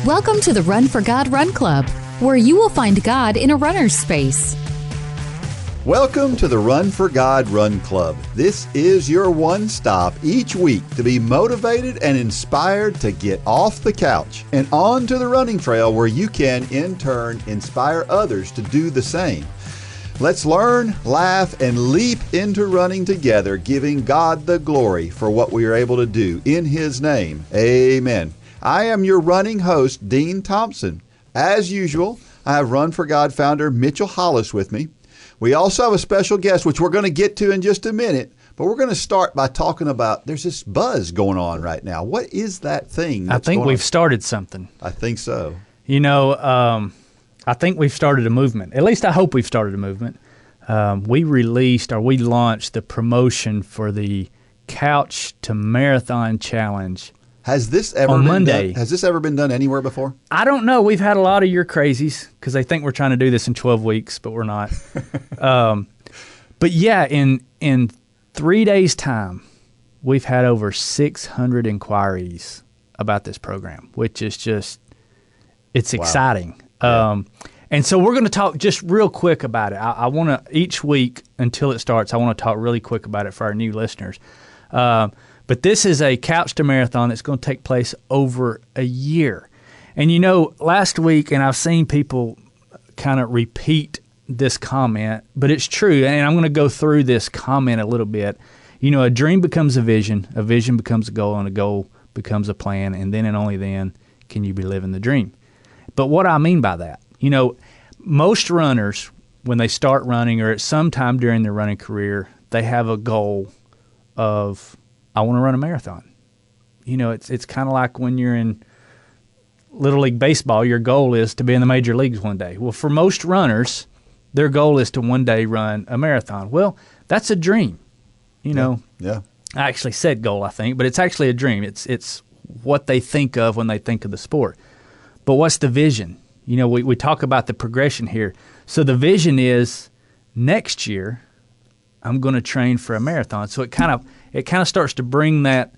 Welcome to the Run for God Run Club, where you will find God in a runner's space. Welcome to the Run for God Run Club. This is your one stop each week to be motivated and inspired to get off the couch and onto the running trail where you can, in turn, inspire others to do the same. Let's learn, laugh, and leap into running together, giving God the glory for what we are able to do in His name. Amen. I am your running host, Dean Thompson. As usual, I have Run for God founder Mitchell Hollis with me. We also have a special guest, which we're going to get to in just a minute, but we're going to start by talking about, there's this buzz going on right now. What is that thing? I think we've started something. I think so. You know, I think we've started a movement. At least I hope we've started a movement. We launched the promotion for the Couch to Marathon Challenge. Has this ever on been Monday. Done? Has this ever been done anywhere before? I don't know. We've had a lot of your crazies because they think we're trying to do this in 12 weeks, but we're not. But yeah, in 3 days' time, we've had over 600 inquiries about this program, which is just, it's exciting. Yeah. And so we're going to talk just real quick about it. I want to, each week until it starts, I want to talk really quick about it for our new listeners. But this is a Couch to Marathon that's going to take place over a year. And you know, last week, and I've seen people kind of repeat this comment, but it's true, and I'm going to go through this comment a little bit. You know, a dream becomes a vision becomes a goal, and a goal becomes a plan, and then and only then can you be living the dream. But what I mean by that, you know, most runners, when they start running or at some time during their running career, they have a goal of, I want to run a marathon. You know, it's kind of like when you're in Little League Baseball, your goal is to be in the major leagues one day. Well, for most runners, their goal is to one day run a marathon. Well, that's a dream. You know, Yeah. I actually said goal, I think, but it's actually a dream. It's what they think of when they think of the sport. But what's the vision? You know, we talk about the progression here. So the vision is next year I'm going to train for a marathon. So it kind of starts to bring that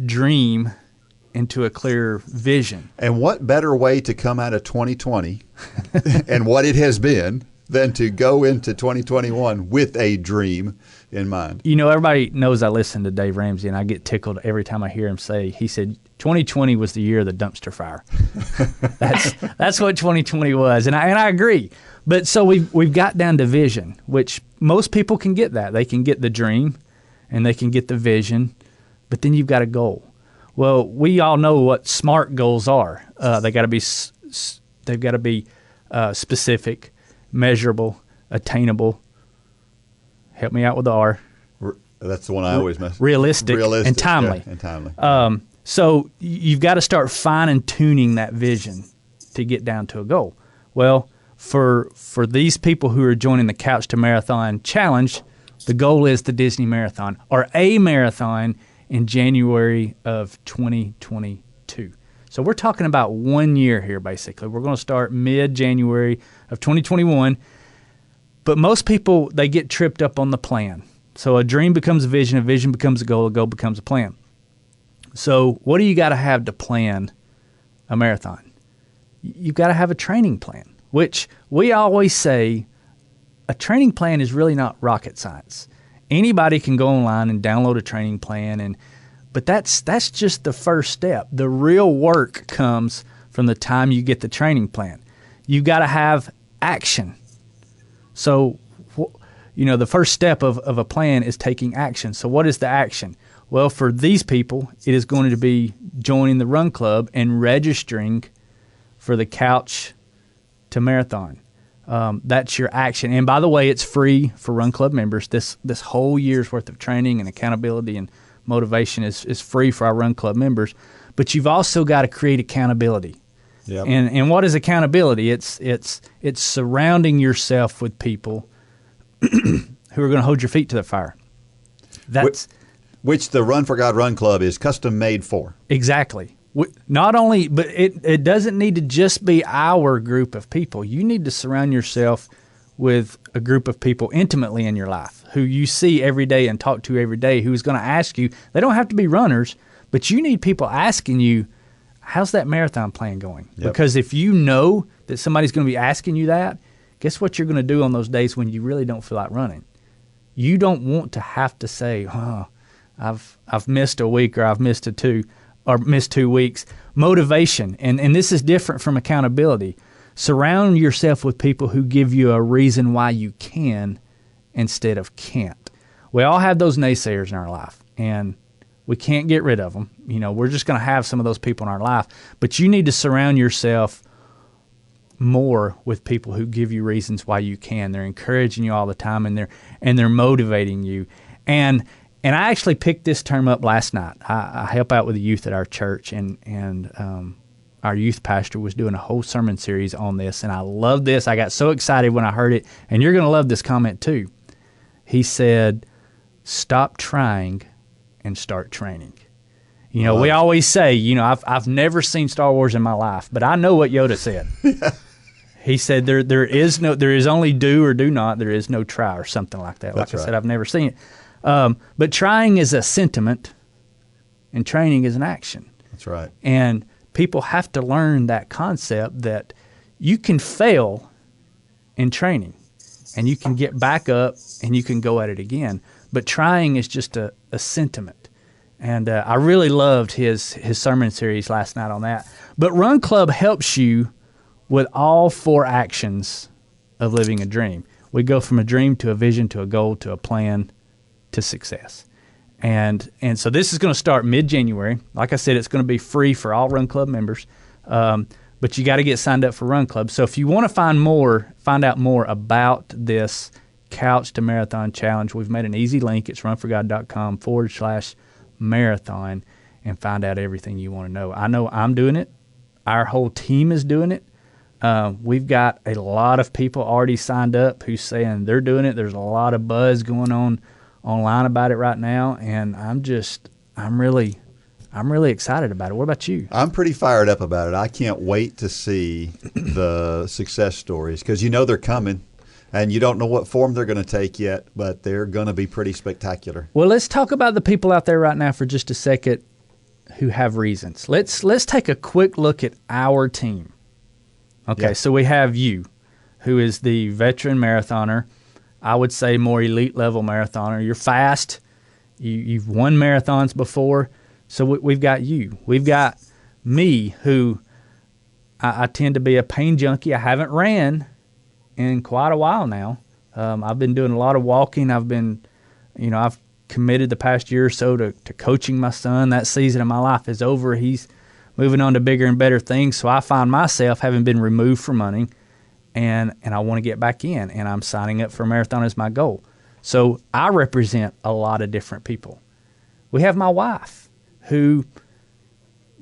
dream into a clear vision. And what better way to come out of 2020 and what it has been than to go into 2021 with a dream in mind? You know, everybody knows I listen to Dave Ramsey, and I get tickled every time I hear him say, he said, 2020 was the year of the dumpster fire. That's what 2020 was, and I agree. But so we've got down to vision, which most people can get that. They can get the dream, and they can get the vision, but then you've got a goal. Well, we all know what SMART goals are. They've got to be specific, measurable, attainable. Help me out with the R. That's the one I always mess. Realistic and timely. Yeah, and timely. So you've got to start fine and tuning that vision to get down to a goal. Well, for these people who are joining the Couch to Marathon Challenge, the goal is the Disney Marathon or a marathon in January of 2022. So we're talking about 1 year here, basically. We're going to start mid-January of 2021. But most people, they get tripped up on the plan. So a dream becomes a vision becomes a goal becomes a plan. So what do you got to have to plan a marathon? You've got to have a training plan, which we always say a training plan is really not rocket science. Anybody can go online and download a training plan, but that's just the first step. The real work comes from the time you get the training plan. You've got to have action. So, you know, the first step of a plan is taking action. So what is the action? Well, for these people, it is going to be joining the Run Club and registering for the Couch to Marathon. That's your action. And by the way, it's free for Run Club members. This whole year's worth of training and accountability and motivation is free for our Run Club members. But you've also got to create accountability. Yep. And what is accountability? It's surrounding yourself with people who are going to hold your feet to the fire. That's which the Run for God Run Club is custom made for. Exactly. Not only, but it doesn't need to just be our group of people. You need to surround yourself with a group of people intimately in your life who you see every day and talk to every day, who's going to ask you. They don't have to be runners, but you need people asking you, how's that marathon plan going? Yep. Because if you know that somebody's going to be asking you that, guess what you're going to do on those days when you really don't feel like running? You don't want to have to say, oh, I've missed a week, or I've missed missed 2 weeks. Motivation, and this is different from accountability. Surround yourself with people who give you a reason why you can instead of can't. We all have those naysayers in our life, and we can't get rid of them. We're just going to have some of those people in our life, but you need to surround yourself more with people who give you reasons why you can. They're encouraging you all the time, and they're motivating you. And I actually picked this term up last night. I help out with the youth at our church, and our youth pastor was doing a whole sermon series on this, and I love this. I got so excited when I heard it, and you're going to love this comment too. He said, stop trying and start training. We always say, I've never seen Star Wars in my life, but I know what Yoda said. He said there is only do or do not, there is no try, or something like that. That's like I right. said, I've never seen it. But trying is a sentiment, and training is an action. That's right. And people have to learn that concept that you can fail in training, and you can get back up, and you can go at it again. But trying is just a sentiment. And I really loved his sermon series last night on that. But Run Club helps you with all 4 actions of living a dream. We go from a dream to a vision to a goal to a plan to success. And so this is going to start mid-January. Like I said, it's going to be free for all Run Club members. But you got to get signed up for Run Club. So if you want to find out more about this Couch to Marathon Challenge, we've made an easy link. It's runforgod.com/marathon, and find out everything you want to know. I know I'm doing it. Our whole team is doing it. We've got a lot of people already signed up who's saying they're doing it. There's a lot of buzz going on online about it right now, and I'm really excited about it. What about you? I'm pretty fired up about it. I can't wait to see the success stories, because they're coming, and you don't know what form they're going to take yet, but they're going to be pretty spectacular. Well, let's talk about the people out there right now for just a second who have reasons. Let's take a quick look at our team. Okay, Yeah. So we have you, who is the veteran marathoner. I would say more elite level marathoner. You're fast. You've won marathons before. So we've got you. We've got me, who I tend to be a pain junkie. I haven't ran in quite a while now. I've been doing a lot of walking. I've committed the past year or so to coaching my son. That season of my life is over. He's moving on to bigger and better things. So I find myself having been removed from running, and I want to get back in, and I'm signing up for a marathon as my goal. So I represent a lot of different people. We have my wife, who,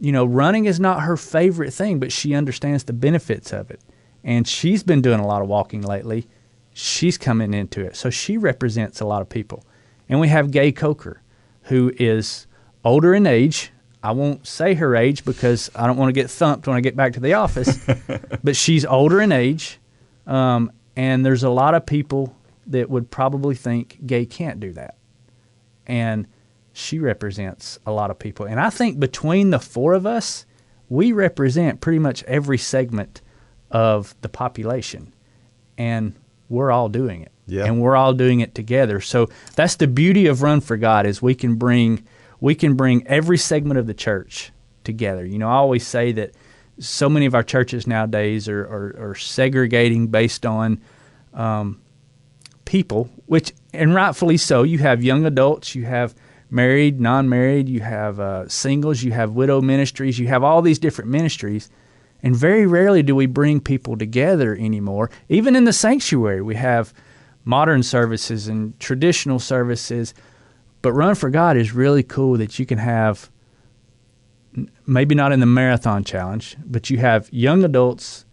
running is not her favorite thing, but she understands the benefits of it. And she's been doing a lot of walking lately. She's coming into it. So she represents a lot of people. And we have Gay Coker, who is older in age. I won't say her age because I don't want to get thumped when I get back to the office. But she's older in age. And there's a lot of people that would probably think Gay can't do that. And she represents a lot of people. And I think between the 4 of us, we represent pretty much every segment of the population. And we're all doing it. Yeah. And we're all doing it together. So that's the beauty of Run for God, is we can bring every segment of the church together. I always say that so many of our churches nowadays are segregating based on people, and rightfully so. You have young adults, you have married, non-married, you have singles, you have widow ministries, you have all these different ministries. And very rarely do we bring people together anymore. Even in the sanctuary, we have modern services and traditional services. But Run for God is really cool that you can have, maybe not in the marathon challenge, but you have young adults,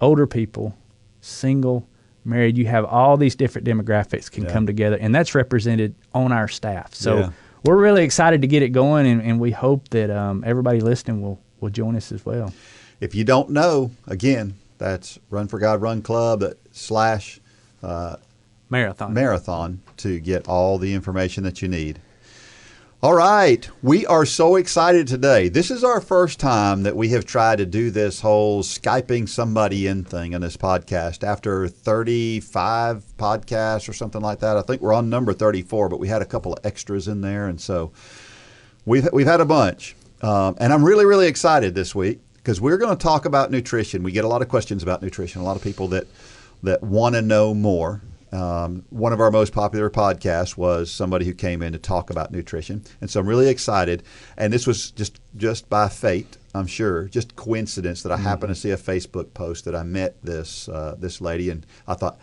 older people, single, married. You have all these different demographics can come together, and that's represented on our staff. So we're really excited to get it going, and we hope that everybody listening will join us as well. If you don't know, again, that's Run for God Run Club / Marathon to get all the information that you need. All right. We are so excited today. This is our first time that we have tried to do this whole Skyping somebody in thing on this podcast. After 35 podcasts or something like that, I think we're on number 34, but we had a couple of extras in there. And so we've had a bunch. And I'm really, really excited this week because we're going to talk about nutrition. We get a lot of questions about nutrition, a lot of people that want to know more. One of our most popular podcasts was somebody who came in to talk about nutrition. And so I'm really excited. And this was just by fate, I'm sure, just coincidence that I happened to see a Facebook post that I met this lady. And I thought,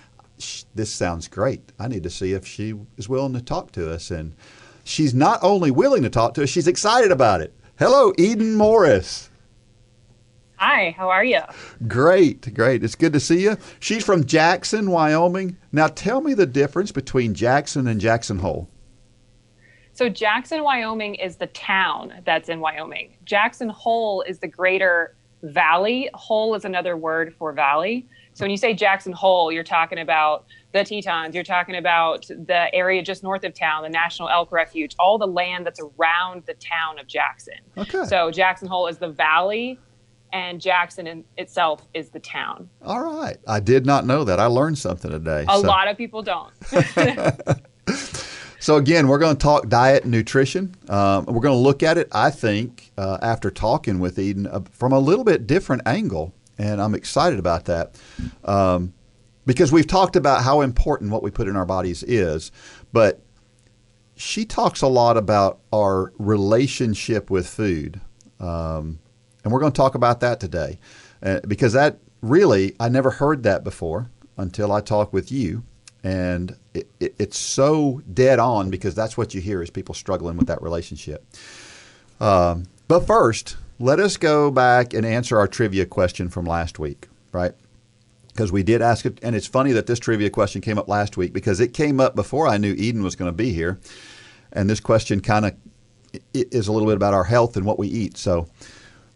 this sounds great. I need to see if she is willing to talk to us. And she's not only willing to talk to us, she's excited about it. Hello, Eden Morris. Hi, how are you? Great. It's good to see you. She's from Jackson, Wyoming. Now tell me the difference between Jackson and Jackson Hole. So Jackson, Wyoming is the town that's in Wyoming. Jackson Hole is the greater valley. Hole is another word for valley. So when you say Jackson Hole, you're talking about the Tetons, you're talking about the area just north of town, the National Elk Refuge, all the land that's around the town of Jackson. Okay. So Jackson Hole is the valley, and Jackson in itself is the town. All right. I did not know that. I learned something today. A lot of people don't. So again, we're going to talk diet and nutrition. We're going to look at it, I think, after talking with Eden, from a little bit different angle. And I'm excited about that because we've talked about how important what we put in our bodies is. But she talks a lot about our relationship with food. And we're going to talk about that today because that really, I never heard that before until I talked with you. And it's so dead on because that's what you hear is people struggling with that relationship. But first, let us go back and answer our trivia question from last week, right? Because we did ask it. And it's funny that this trivia question came up last week because it came up before I knew Eden was going to be here. And this question kind of is a little bit about our health and what we eat. So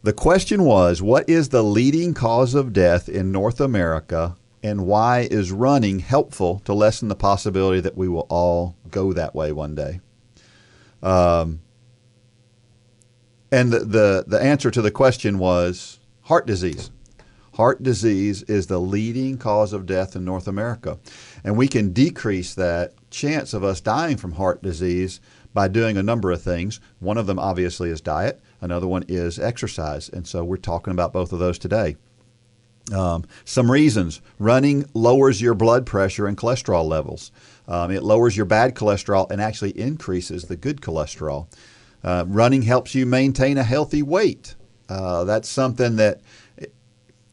the question was, what is the leading cause of death in North America, and why is running helpful to lessen the possibility that we will all go that way one day? And the answer to the question was heart disease. Heart disease is the leading cause of death in North America. And we can decrease that chance of us dying from heart disease by doing a number of things. One of them obviously is diet. Another one is exercise. And so we're talking about both of those today. Some reasons. Running lowers your blood pressure and cholesterol levels. It lowers your bad cholesterol and actually increases the good cholesterol. Running helps you maintain a healthy weight. That's something that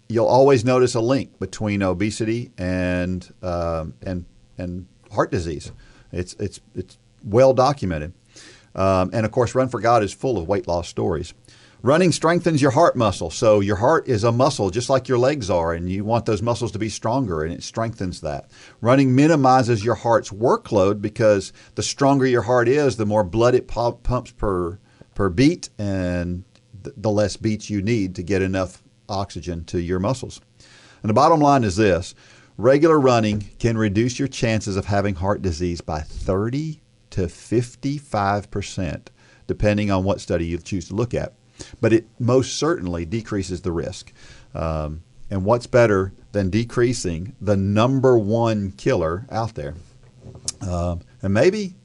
you'll always notice a link between obesity and heart disease. It's well documented. And of course, Run for God is full of weight loss stories. Running strengthens your heart muscle. So your heart is a muscle just like your legs are, and you want those muscles to be stronger, and it strengthens that. Running minimizes your heart's workload because the stronger your heart is, the more blood it pumps per beat, and the less beats you need to get enough oxygen to your muscles. And the bottom line is this. Regular running can reduce your chances of having heart disease by 30 to 55%, depending on what study you choose to look at. But it most certainly decreases the risk. And what's better than decreasing the number one killer out there? And maybe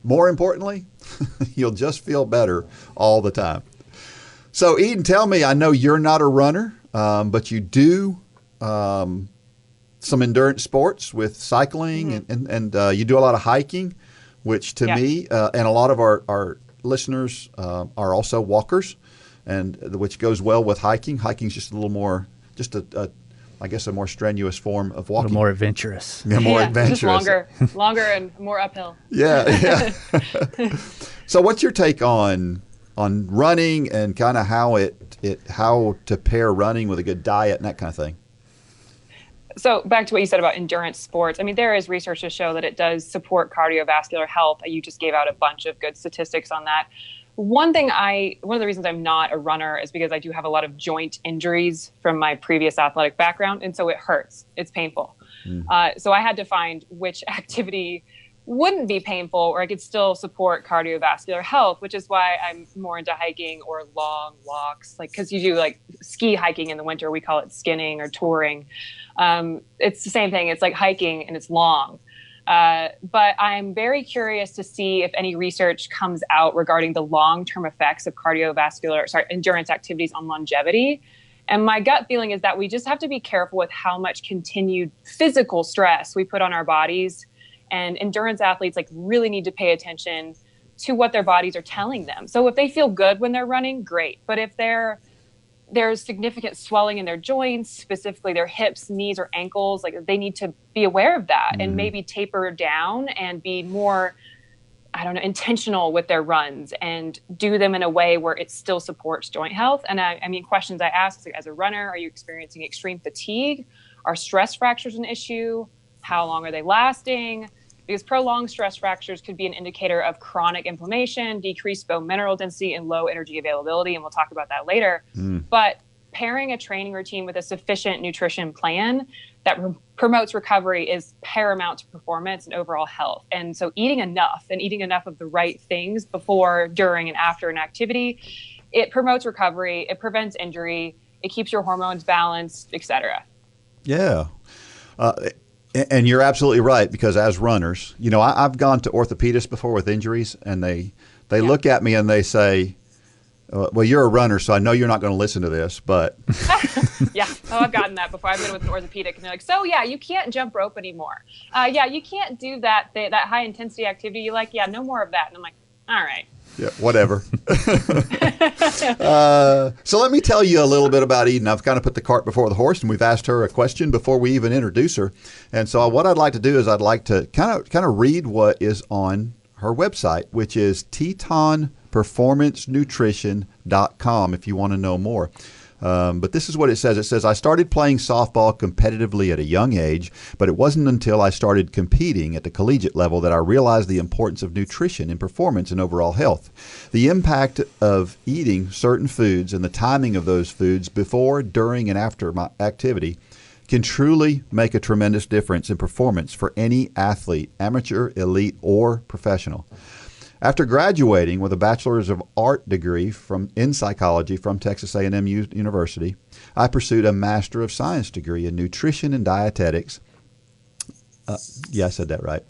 more importantly, you'll just feel better all the time. So Eden, tell me, I know you're not a runner, but you do some endurance sports with cycling, and you do a lot of hiking, which to me and a lot of our listeners are also walkers, and which goes well with hiking. Hiking's just a little more, I guess a more strenuous form of walking. A little more adventurous. Yeah, more adventurous. Just longer and more uphill. Yeah. So what's your take on running and kind of how to pair running with a good diet and that kind of thing? So back to what you said about endurance sports. I mean, there is research to show that it does support cardiovascular health. You just gave out a bunch of good statistics on that. One of the reasons I'm not a runner is because I do have a lot of joint injuries from my previous athletic background. And so it hurts. It's painful. So I had to find which activity wouldn't be painful, or I could still support cardiovascular health, which is why I'm more into hiking or long walks. Like, because you do like ski hiking in the winter, we call it skinning or touring. It's the same thing. It's like hiking and it's long. But I'm very curious to see if any research comes out regarding the long-term effects of endurance activities on longevity. And my gut feeling is that we just have to be careful with how much continued physical stress we put on our bodies. And endurance athletes like really need to pay attention to what their bodies are telling them. So if they feel good when they're running, great. But if there's significant swelling in their joints, specifically their hips, knees, or ankles, like they need to be aware of that and maybe taper down and be more, intentional with their runs and do them in a way where it still supports joint health. And I mean, questions I ask as a runner, are you experiencing extreme fatigue? Are stress fractures an issue? How long are they lasting? Because prolonged stress fractures could be an indicator of chronic inflammation, decreased bone mineral density, and low energy availability. And we'll talk about that later. But pairing a training routine with a sufficient nutrition plan that promotes recovery is paramount to performance and overall health. And so eating enough of the right things before, during, and after an activity, it promotes recovery, it prevents injury, it keeps your hormones balanced, etc. Yeah. And you're absolutely right, because as runners, I've gone to orthopedists before with injuries, and they look at me and they say, well, you're a runner, so I know you're not going to listen to this, but. Yeah. Oh, I've gotten that before. I've been with an orthopedic, and they're like, so yeah, you can't jump rope anymore. Yeah, you can't do that high intensity activity. You're like, yeah, no more of that. And I'm like, all right. Yeah, whatever. So let me tell you a little bit about Eden. I've kind of put the cart before the horse, and we've asked her a question before we even introduce her. And so what I'd like to do is I'd like to kind of read what is on her website, which is tetonperformancenutrition.com if you want to know more. But this is what it says. It says, I started playing softball competitively at a young age, but it wasn't until I started competing at the collegiate level that I realized the importance of nutrition in performance and overall health. The impact of eating certain foods and the timing of those foods before, during, and after my activity can truly make a tremendous difference in performance for any athlete, amateur, elite, or professional. After graduating with a Bachelor's of Art degree in psychology from Texas A&M University, I pursued a Master of Science degree in nutrition and dietetics. Yeah, I said that right.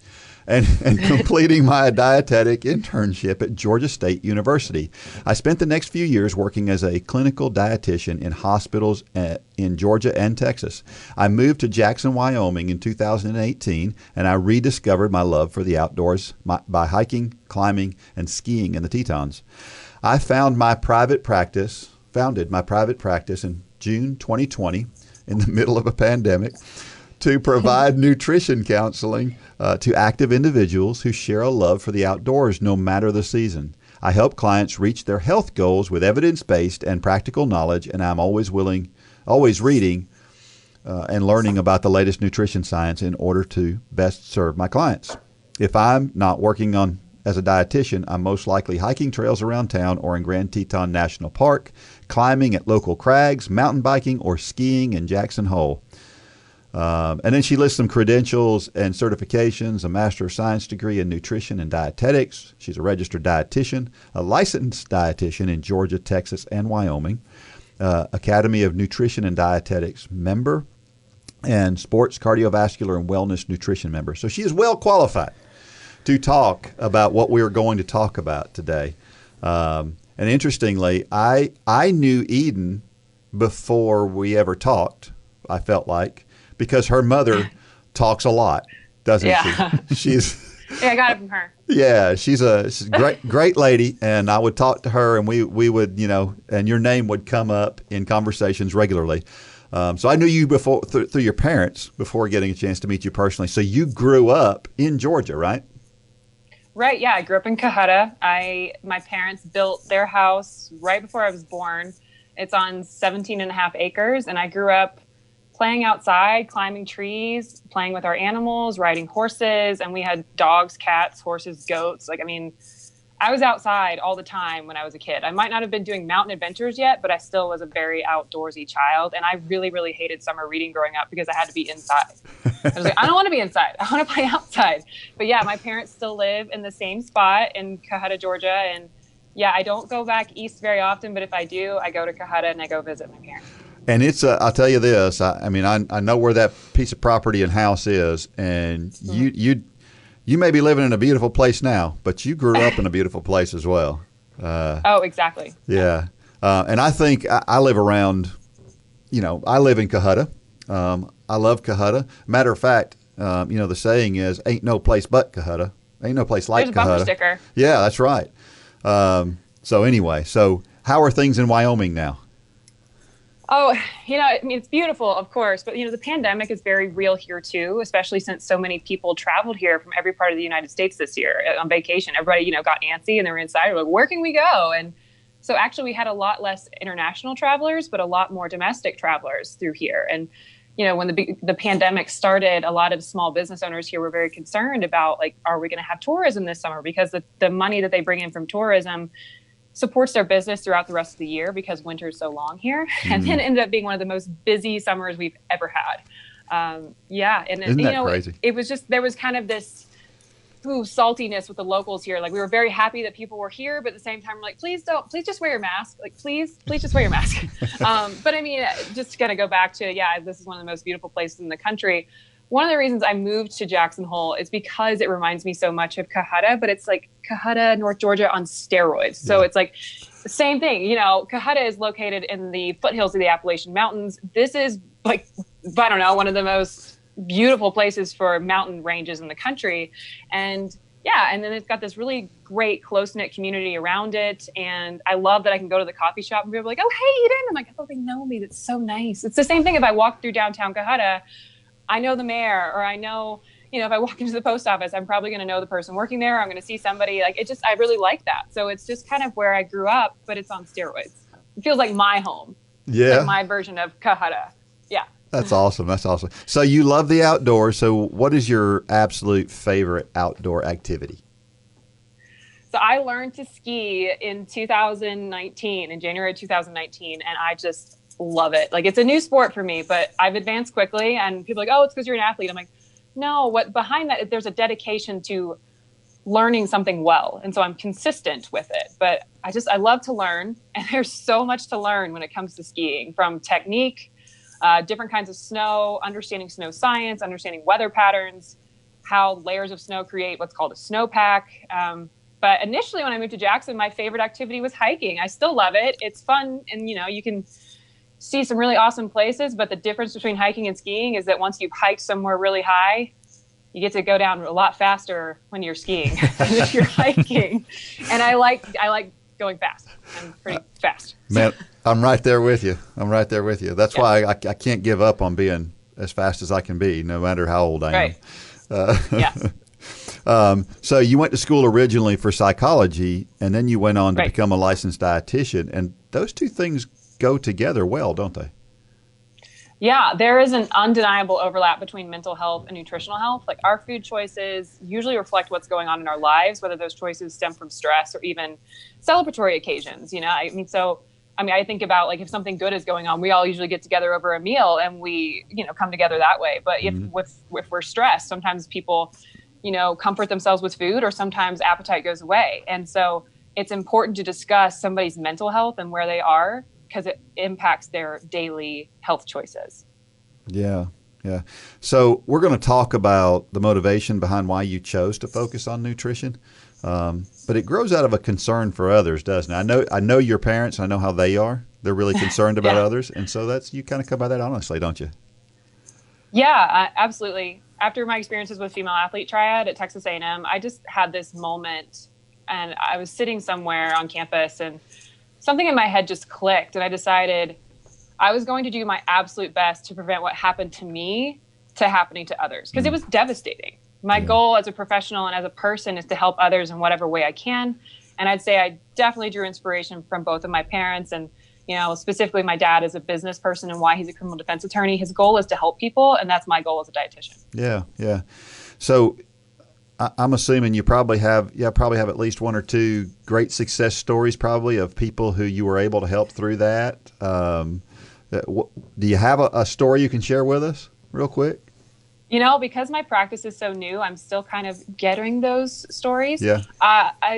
And completing my dietetic internship at Georgia State University. I spent the next few years working as a clinical dietitian in hospitals in Georgia and Texas. I moved to Jackson, Wyoming in 2018, and I rediscovered my love for the outdoors by hiking, climbing, and skiing in the Tetons. I founded my private practice in June 2020 in the middle of a pandemic to provide nutrition counseling to active individuals who share a love for the outdoors no matter the season. I help clients reach their health goals with evidence-based and practical knowledge, and I'm always reading and learning about the latest nutrition science in order to best serve my clients. If I'm not working as a dietitian, I'm most likely hiking trails around town or in Grand Teton National Park, climbing at local crags, mountain biking, or skiing in Jackson Hole. And then she lists some credentials and certifications: a Master of Science degree in nutrition and dietetics. She's a registered dietitian, a licensed dietitian in Georgia, Texas, and Wyoming, Academy of Nutrition and Dietetics member, and sports, cardiovascular, and wellness nutrition member. So she is well qualified to talk about what we are going to talk about today. And interestingly, I knew Eden before we ever talked, I felt like, because her mother talks a lot, doesn't she? Yeah, I got it from her. Yeah, she's a great lady, and I would talk to her, and we would, and your name would come up in conversations regularly. So I knew you before through your parents before getting a chance to meet you personally. So you grew up in Georgia, right? Right. Yeah, I grew up in Cohutta. My parents built their house right before I was born. It's on 17 and a half acres, and I grew up playing outside, climbing trees, playing with our animals, riding horses, and we had dogs, cats, horses, goats. I was outside all the time when I was a kid. I might not have been doing mountain adventures yet, but I still was a very outdoorsy child. And I really, really hated summer reading growing up because I had to be inside. I was like, I don't want to be inside. I want to play outside. But yeah, my parents still live in the same spot in Cohutta, Georgia. And yeah, I don't go back east very often, but if I do, I go to Cohutta and I go visit my parents. And it's, I'll tell you this, I mean, I know where that piece of property and house is, and you may be living in a beautiful place now, but you grew up in a beautiful place as well. Oh, exactly. Yeah. And I think I live around, I live in Cohutta. I love Cohutta. Matter of fact, the saying is, ain't no place but Cohutta. Ain't no place like There's Cohutta. a bumper sticker. Yeah, that's right. So anyway, how are things in Wyoming now? Oh, I mean, it's beautiful, of course, but, the pandemic is very real here, too, especially since so many people traveled here from every part of the United States this year on vacation. Everybody, got antsy and they were inside. Like, where can we go? And so actually we had a lot less international travelers, but a lot more domestic travelers through here. And, when the pandemic started, a lot of small business owners here were very concerned about, like, are we going to have tourism this summer? Because the money that they bring in from tourism supports their business throughout the rest of the year because winter is so long here. And then it ended up being one of the most busy summers we've ever had. And Isn't that crazy? It was just, there was kind of this saltiness with the locals here. Like, we were very happy that people were here, but at the same time, we're like, please just wear your mask. Like, please just wear your mask. But I mean, just going to go back to, this is one of the most beautiful places in the country. One of the reasons I moved to Jackson Hole is because it reminds me so much of Cohutta, but it's like Cohutta, North Georgia on steroids. So it's like the same thing. Cohutta is located in the foothills of the Appalachian Mountains. This is like, I don't know, one of the most beautiful places for mountain ranges in the country. And and then it's got this really great close-knit community around it. And I love that I can go to the coffee shop and people are like, oh, hey, Eden. I'm like, oh, they know me. That's so nice. It's the same thing if I walk through downtown Cohutta. I know the mayor, or I know, if I walk into the post office, I'm probably going to know the person working there. I'm going to see somebody. Like, I really like that. So it's just kind of where I grew up, but it's on steroids. It feels like my home. Yeah. It's like my version of Cohutta. Yeah. That's awesome. That's awesome. So you love the outdoors. So what is your absolute favorite outdoor activity? So I learned to ski in 2019, in January 2019, and I just love it. Like, it's a new sport for me, but I've advanced quickly, and people are like, oh, it's because you're an athlete. I'm like, no, what behind that, there's a dedication to learning something well. And so I'm consistent with it, but I love to learn. And there's so much to learn when it comes to skiing, from technique, different kinds of snow, understanding snow science, understanding weather patterns, how layers of snow create what's called a snowpack. But initially when I moved to Jackson, my favorite activity was hiking. I still love it. It's fun. And, you can see some really awesome places, but the difference between hiking and skiing is that once you've hiked somewhere really high, you get to go down a lot faster when you're skiing than if you're hiking. And I like going fast. I'm pretty fast. Man, I'm right there with you. That's why I can't give up on being as fast as I can be, no matter how old I am. So you went to school originally for psychology, and then you went on to become a licensed dietitian, and those two things go together well, don't they? Yeah, there is an undeniable overlap between mental health and nutritional health. Like, our food choices usually reflect what's going on in our lives, whether those choices stem from stress or even celebratory occasions. I think about, like, if something good is going on, we all usually get together over a meal and we, come together that way. But if we're stressed, sometimes people, comfort themselves with food, or sometimes appetite goes away. And so it's important to discuss somebody's mental health and where they are, because it impacts their daily health choices. Yeah. So we're going to talk about the motivation behind why you chose to focus on nutrition. But it grows out of a concern for others, doesn't it? I know your parents. I know how they are. They're really concerned about others. And so you kind of come by that honestly, don't you? Yeah, absolutely. After my experiences with Female Athlete Triad at Texas A&M, I just had this moment, and I was sitting somewhere on campus, and something in my head just clicked, and I decided I was going to do my absolute best to prevent what happened to me to happening to others, because it was devastating. My goal as a professional and as a person is to help others in whatever way I can. And I'd say I definitely drew inspiration from both of my parents, and specifically my dad as a business person and why he's a criminal defense attorney. His goal is to help people, and that's my goal as a dietitian. Yeah. So I'm assuming you probably have at least one or two great success stories probably of people who you were able to help through that. Do you have a story you can share with us real quick? Because my practice is so new, I'm still kind of getting those stories. Yeah.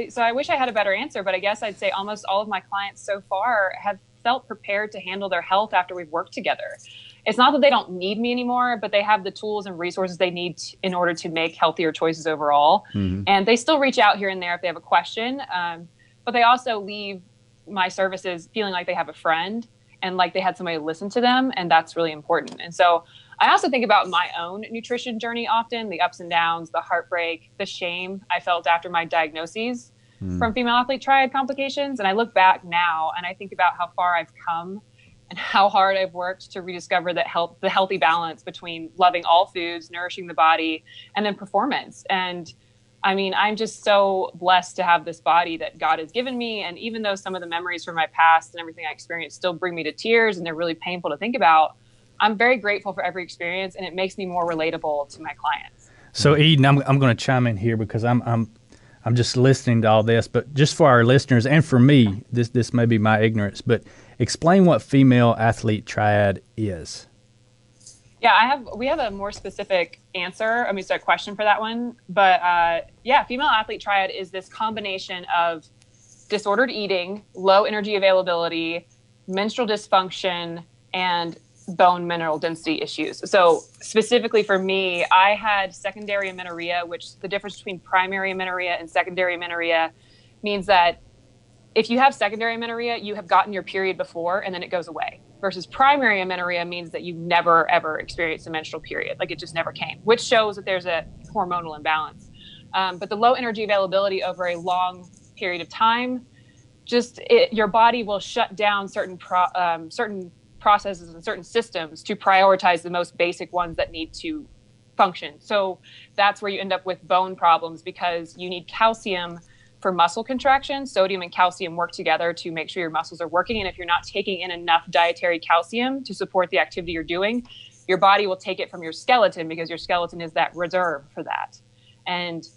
So I wish I had a better answer, but I guess I'd say almost all of my clients so far have felt prepared to handle their health after we've worked together. It's not that they don't need me anymore, but they have the tools and resources they need in order to make healthier choices overall. Mm-hmm. And they still reach out here and there if they have a question. But they also leave my services feeling like they have a friend and like they had somebody to listen to them. And that's really important. And so I also think about my own nutrition journey often, the ups and downs, the heartbreak, the shame I felt after my diagnoses from female athlete triad complications. And I look back now and I think about how far I've come and how hard I've worked to rediscover the healthy balance between loving all foods, nourishing the body, and then performance. And I mean, I'm just so blessed to have this body that God has given me. And even though some of the memories from my past and everything I experienced still bring me to tears and they're really painful to think about, I'm very grateful for every experience, and it makes me more relatable to my clients. So Eden, I'm going to chime in here because I'm just listening to all this, but just for our listeners and for me, this may be my ignorance, but explain what female athlete triad is. Yeah, we have a more specific answer. I mean, it's a question for that one, but female athlete triad is this combination of disordered eating, low energy availability, menstrual dysfunction, and bone mineral density issues. So specifically for me, I had secondary amenorrhea, which the difference between primary amenorrhea and secondary amenorrhea means that if you have secondary amenorrhea, you have gotten your period before and then it goes away. Versus primary amenorrhea means that you never, ever experienced a menstrual period. Like it just never came, which shows that there's a hormonal imbalance. But the low energy availability over a long period of time, your body will shut down certain processes and certain systems to prioritize the most basic ones that need to function. So that's where you end up with bone problems because you need calcium for muscle contraction. Sodium and calcium work together to make sure your muscles are working. And if you're not taking in enough dietary calcium to support the activity you're doing, your body will take it from your skeleton because your skeleton is that reserve for that. And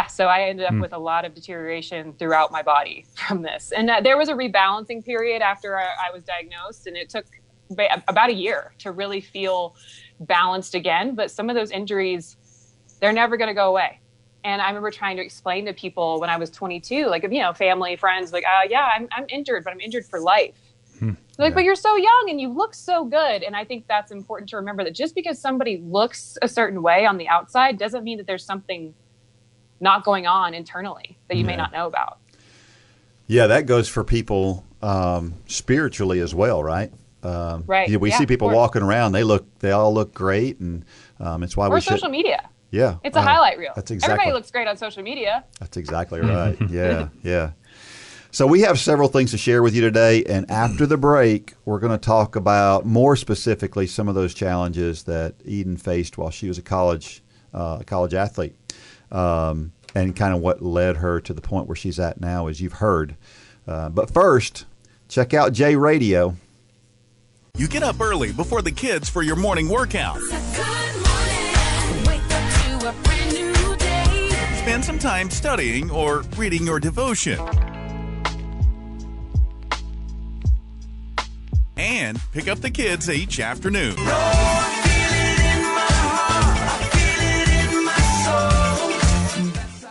so I ended up with a lot of deterioration throughout my body from this. And there was a rebalancing period after I was diagnosed, and it took about a year to really feel balanced again. But some of those injuries, they're never going to go away. And I remember trying to explain to people when I was 22, like, family, friends, like, I'm injured, but I'm injured for life. Like, but you're so young and you look so good. And I think that's important to remember that just because somebody looks a certain way on the outside doesn't mean that there's something not going on internally that you may not know about. Yeah, that goes for people spiritually as well, right? Right. We see people walking around; they all look great, and it's why we social media. Yeah, it's a highlight reel. That's exactly. Everybody looks great on social media. That's exactly right. Yeah. So we have several things to share with you today, and after the break, we're going to talk about more specifically some of those challenges that Eden faced while she was a college athlete. And kind of what led her to the point where she's at now, as you've heard. But first, check out J Radio. You get up early before the kids for your morning workout. Spend some time studying or reading your devotion. And pick up the kids each afternoon.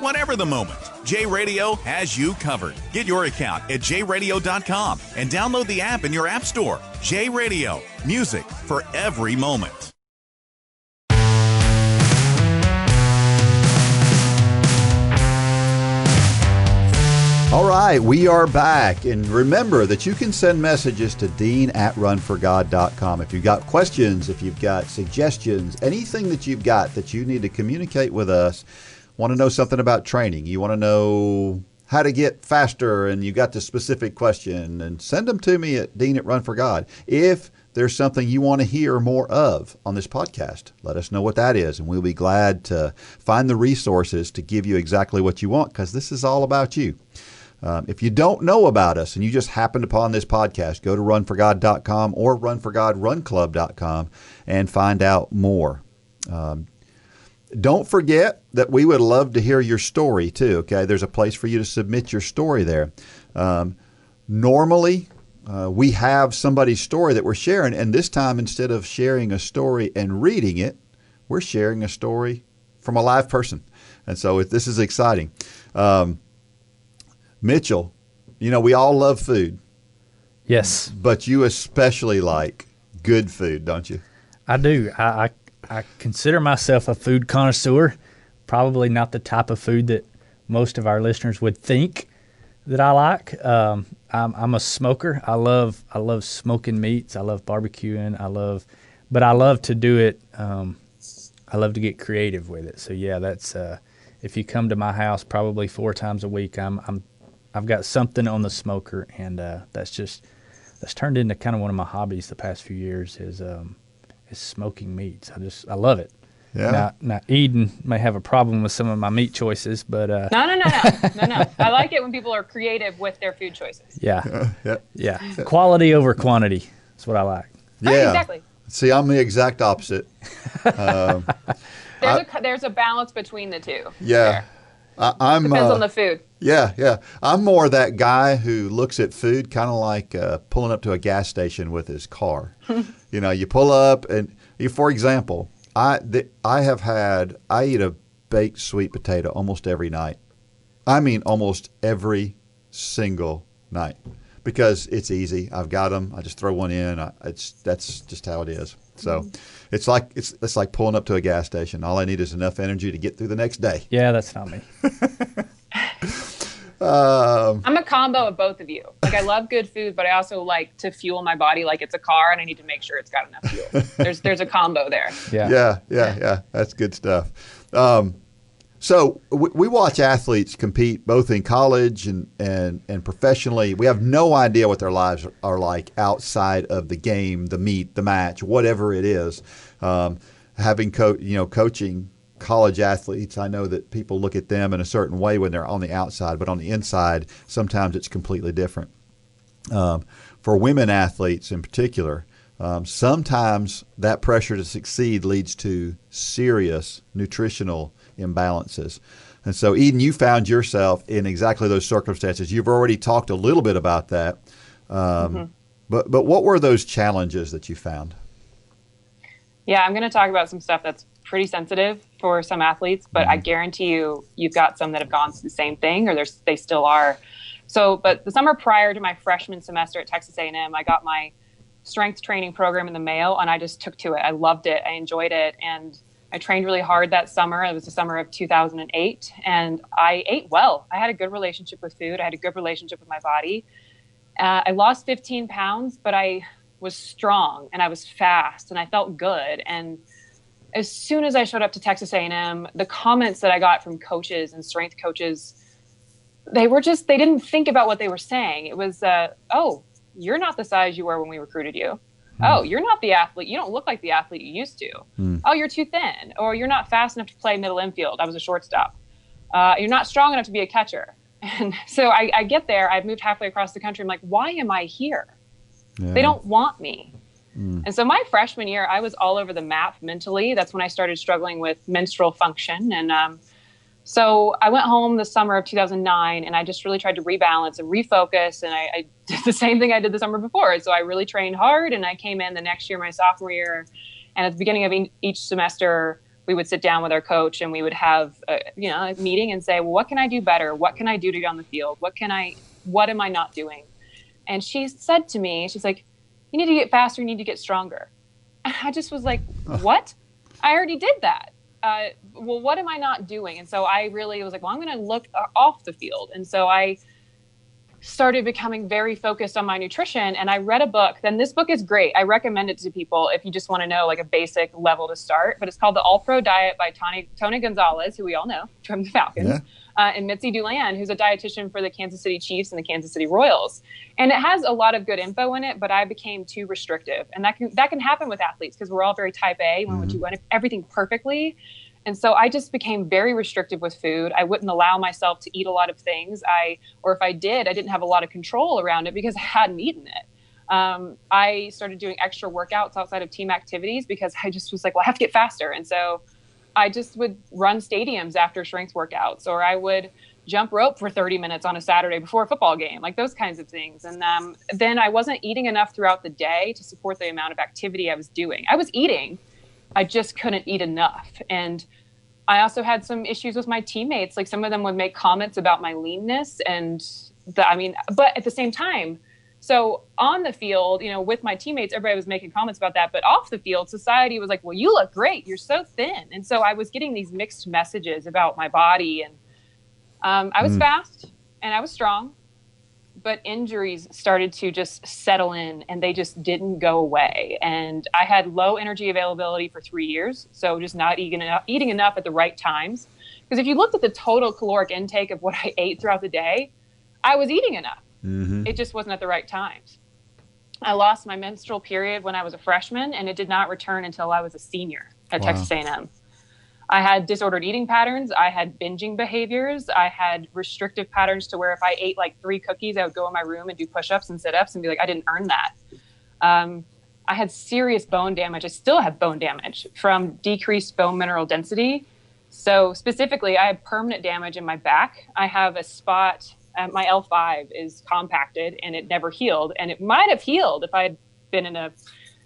Whatever the moment, J Radio has you covered. Get your account at jradio.com and download the app in your app store. J Radio, music for every moment. All right, we are back. And remember that you can send messages to dean@runforgod.com. If you've got questions, if you've got suggestions, anything that you've got that you need to communicate with us, want to know something about training, you want to know how to get faster, and you got the specific question, and send them to me at dean@runforgod. If there's something you want to hear more of on this podcast, let us know what that is, and we'll be glad to find the resources to give you exactly what you want, because this is all about you. If you don't know about us and you just happened upon this podcast, go to runforgod.com or runforgodrunclub.com and find out more. Don't forget that we would love to hear your story too. Okay, there's a place for you to submit your story there. Normally, we have somebody's story that we're sharing, and this time instead of sharing a story and reading it, we're sharing a story from a live person, and so this is exciting. Mitchell, we all love food. Yes, but you especially like good food, don't you? I do. I consider myself a food connoisseur. Probably not the type of food that most of our listeners would think that I like. I'm a smoker. I love smoking meats. I love barbecuing. But I love to do it. I love to get creative with it. So yeah, that's if you come to my house probably 4 times a week, I've got something on the smoker, and that's turned into kind of one of my hobbies the past few years is smoking meats. I love it. Yeah. Now Eden may have a problem with some of my meat choices, but No. I like it when people are creative with their food choices. Yeah. Quality over quantity is what I like. Yeah, right, exactly. See, I'm the exact opposite. There's a balance between the two. Yeah. I'm depends on the food. Yeah. I'm more that guy who looks at food kind of like pulling up to a gas station with his car. You pull up and for example, I eat a baked sweet potato almost every night. I mean, almost every single night because it's easy. I've got them. I just throw one in. That's just how it is. So it's like pulling up to a gas station. All I need is enough energy to get through the next day. Yeah, that's not me. I'm a combo of both of you. Like, I love good food, but I also like to fuel my body like it's a car, and I need to make sure it's got enough fuel. There's a combo there. Yeah. That's good stuff. So we watch athletes compete both in college and professionally. We have no idea what their lives are like outside of the game, the meet, the match, whatever it is. Having coaching college athletes, I know that people look at them in a certain way when they're on the outside, but on the inside, sometimes it's completely different. For women athletes in particular, sometimes that pressure to succeed leads to serious nutritional imbalances. And so, Eden, you found yourself in exactly those circumstances. You've already talked a little bit about that. But what were those challenges that you found? Yeah, I'm going to talk about some stuff that's pretty sensitive for some athletes, but I guarantee you've got some that have gone through the same thing, or they still are. So, but the summer prior to my freshman semester at Texas A&M, I got my strength training program in the mail, and I just took to it. I loved it. I enjoyed it. And I trained really hard that summer. It was the summer of 2008, and I ate well. I had a good relationship with food. I had a good relationship with my body. I lost 15 pounds, but I was strong, and I was fast, and I felt good. And as soon as I showed up to Texas A&M, the comments that I got from coaches and strength coaches, they didn't think about what they were saying. It was, oh, you're not the size you were when we recruited you. Oh, you're not the athlete. You don't look like the athlete you used to. Oh, you're too thin. Or you're not fast enough to play middle infield. I was a shortstop. You're not strong enough to be a catcher. And so I get there. I've moved halfway across the country. I'm like, why am I here? Yeah. They don't want me. And so my freshman year, I was all over the map mentally. That's when I started struggling with menstrual function. And so I went home the summer of 2009, and I just really tried to rebalance and refocus. And I did the same thing I did the summer before. So I really trained hard, and I came in the next year, my sophomore year. And at the beginning of each semester, we would sit down with our coach, and we would have a meeting and say, well, what can I do better? What can I do to get on the field? What am I not doing? And she said to me, she's like, you need to get faster, you need to get stronger. And I just was like, what? I already did that. Well, what am I not doing? And so I really was like, well, I'm going to look off the field. And so I started becoming very focused on my nutrition. And I read a book. Then this book is great. I recommend it to people if you just want to know like a basic level to start. But it's called The All-Pro Diet by Tony Gonzalez, who we all know from the Falcons, and Mitzi Dulan, who's a dietitian for the Kansas City Chiefs and the Kansas City Royals. And it has a lot of good info in it, but I became too restrictive. And that can happen with athletes because we're all very type A. We want to do everything perfectly. And so I just became very restrictive with food. I wouldn't allow myself to eat a lot of things. Or if I did, I didn't have a lot of control around it because I hadn't eaten it. I started doing extra workouts outside of team activities because I just was like, well, I have to get faster. And so I just would run stadiums after strength workouts, or I would jump rope for 30 minutes on a Saturday before a football game, like those kinds of things. And then I wasn't eating enough throughout the day to support the amount of activity I was doing. I was eating, I just couldn't eat enough. And I also had some issues with my teammates. Like some of them would make comments about my leanness but at the same time, so on the field, with my teammates, everybody was making comments about that. But off the field, society was like, well, you look great. You're so thin. And so I was getting these mixed messages about my body. And I was fast and I was strong, but injuries started to just settle in and they just didn't go away. And I had low energy availability for 3 years. So just not eating enough at the right times. Because if you looked at the total caloric intake of what I ate throughout the day, I was eating enough. Mm-hmm. It just wasn't at the right times. I lost my menstrual period when I was a freshman, and it did not return until I was a senior at Texas A&M. I had disordered eating patterns. I had binging behaviors. I had restrictive patterns to where if I ate like 3 cookies, I would go in my room and do push-ups and sit-ups and be like, I didn't earn that. I had serious bone damage. I still have bone damage from decreased bone mineral density. So specifically, I have permanent damage in my back. I have a spot. My L5 is compacted and it never healed. And it might have healed if I had been in a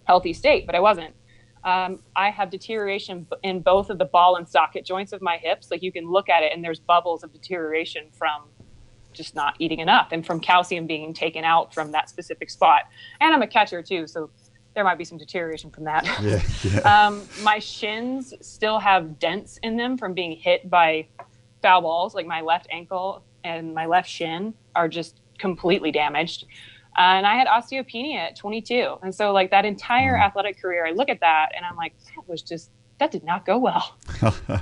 healthy state, but I wasn't. I have deterioration in both of the ball and socket joints of my hips. Like you can look at it and there's bubbles of deterioration from just not eating enough and from calcium being taken out from that specific spot. And I'm a catcher too, so there might be some deterioration from that. Yeah. My shins still have dents in them from being hit by foul balls. Like my left ankle and my left shin are just completely damaged. And I had osteopenia at 22. And so like that entire athletic career, I look at that and I'm like, that did not go well.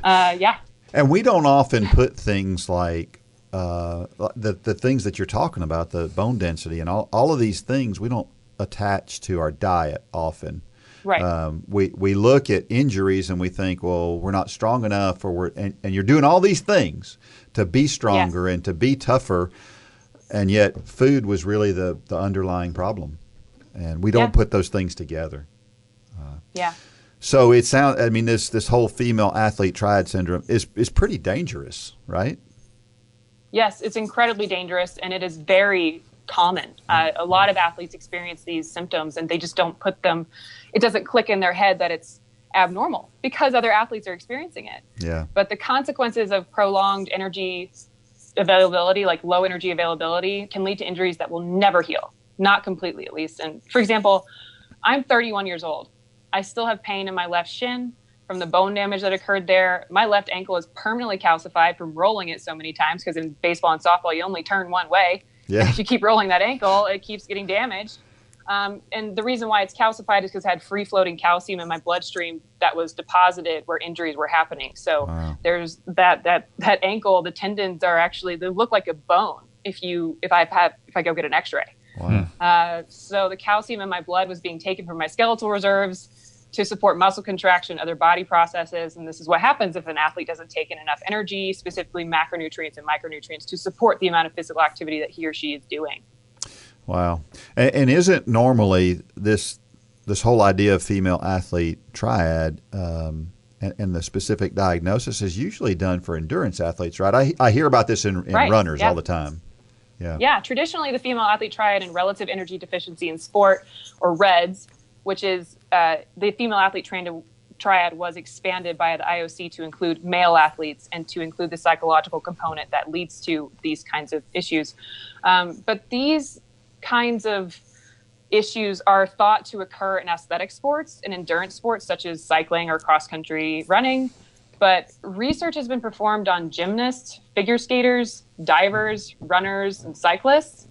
Yeah. And we don't often put things like the things that you're talking about, the bone density and all of these things, we don't attach to our diet often. Right. We look at injuries and we think, well, we're not strong enough, and you're doing all these things to be stronger and to be tougher, and yet food was really the underlying problem, and we don't put those things together. So it sounds. I mean, this whole female athlete triad syndrome is pretty dangerous, right? Yes, it's incredibly dangerous, and it is very common. A lot of athletes experience these symptoms and they just don't put them, it doesn't click in their head that it's abnormal because other athletes are experiencing it. Yeah. But the consequences of prolonged energy availability, like low energy availability, can lead to injuries that will never heal, not completely at least. And for example, I'm 31 years old. I still have pain in my left shin from the bone damage that occurred there. My left ankle is permanently calcified from rolling it so many times because in baseball and softball, you only turn one way. Yeah. If you keep rolling that ankle, it keeps getting damaged. And the reason why it's calcified is because I had free-floating calcium in my bloodstream that was deposited where injuries were happening. So there's that ankle, the tendons are actually, they look like a bone if I go get an X-ray. Wow. So the calcium in my blood was being taken from my skeletal reserves to support muscle contraction, other body processes. And this is what happens if an athlete doesn't take in enough energy, specifically macronutrients and micronutrients, to support the amount of physical activity that he or she is doing. Wow. And isn't normally this whole idea of female athlete triad and the specific diagnosis is usually done for endurance athletes, right? I hear about this in runners all the time. Yeah. Traditionally, the female athlete triad and relative energy deficiency in sport, or REDS, which is the female athlete triad, was expanded by the IOC to include male athletes and to include the psychological component that leads to these kinds of issues. But these kinds of issues are thought to occur in athletic sports and endurance sports such as cycling or cross-country running. But research has been performed on gymnasts, figure skaters, divers, runners, and cyclists.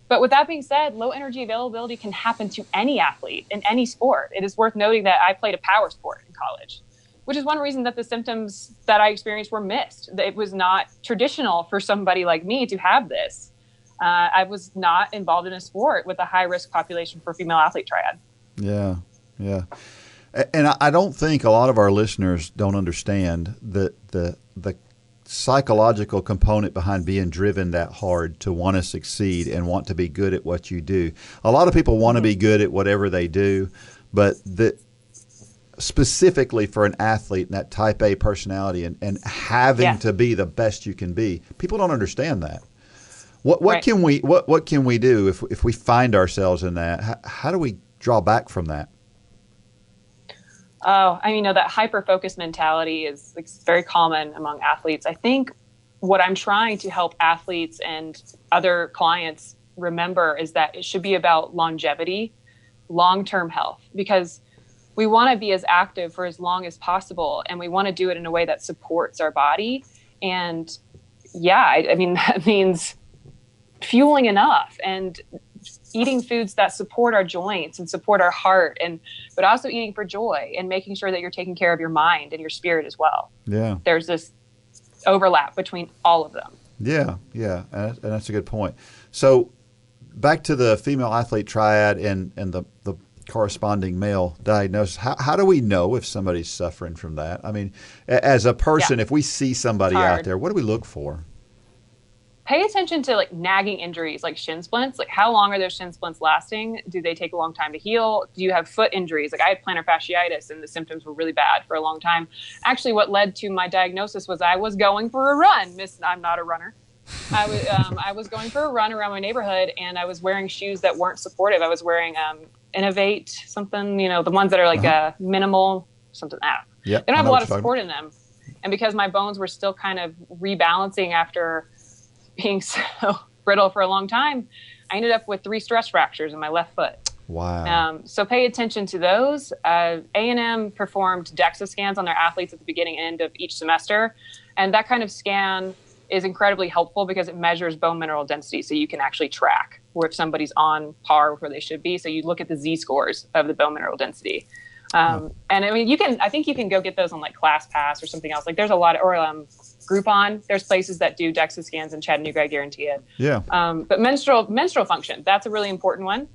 But with that being said, low energy availability can happen to any athlete in any sport. It is worth noting that I played a power sport in college, which is one reason that the symptoms that I experienced were missed. It was not traditional for somebody like me to have this. I was not involved in a sport with a high-risk population for female athlete triad. Yeah. And I don't think a lot of our listeners don't understand the psychological component behind being driven that hard to want to succeed and want to be good at what you do. A lot of people want to be good at whatever they do, but specifically for an athlete and that type A personality and having to be the best you can be. People don't understand that. What can we do if we find ourselves in that? How do we draw back from that? Oh, I mean, that hyper-focused mentality is very common among athletes. I think what I'm trying to help athletes and other clients remember is that it should be about longevity, long-term health, because we want to be as active for as long as possible, and we want to do it in a way that supports our body. And I mean, that means fueling enough and eating foods that support our joints and support our heart, but also eating for joy and making sure that you're taking care of your mind and your spirit as well. Yeah. There's this overlap between all of them. Yeah. And that's a good point. So back to the female athlete triad and the corresponding male diagnosis. How do we know if somebody's suffering from that? I mean, as a person, if we see somebody out there, what do we look for? Pay attention to nagging injuries like shin splints. How long are those shin splints lasting? Do they take a long time to heal? Do you have foot injuries? I had plantar fasciitis and the symptoms were really bad for a long time. Actually, what led to my diagnosis was I was going for a run. I'm not a runner. I was going for a run around my neighborhood and I was wearing shoes that weren't supportive. I was wearing Innovate something, the ones that are minimal something. They don't have a lot of support in them. And because my bones were still kind of rebalancing after being so brittle for a long time, I ended up with 3 stress fractures in my left foot. Wow. So pay attention to those. A&M performed DEXA scans on their athletes at the beginning and end of each semester. And that kind of scan is incredibly helpful because it measures bone mineral density. So you can actually track where if somebody's on par with where they should be. So you look at the Z-scores of the bone mineral density. And I mean, I think you can go get those on ClassPass or something else. There's a lot of, or Groupon. There's places that do DEXA scans in Chattanooga, I guarantee it. Yeah. But menstrual function, that's a really important one.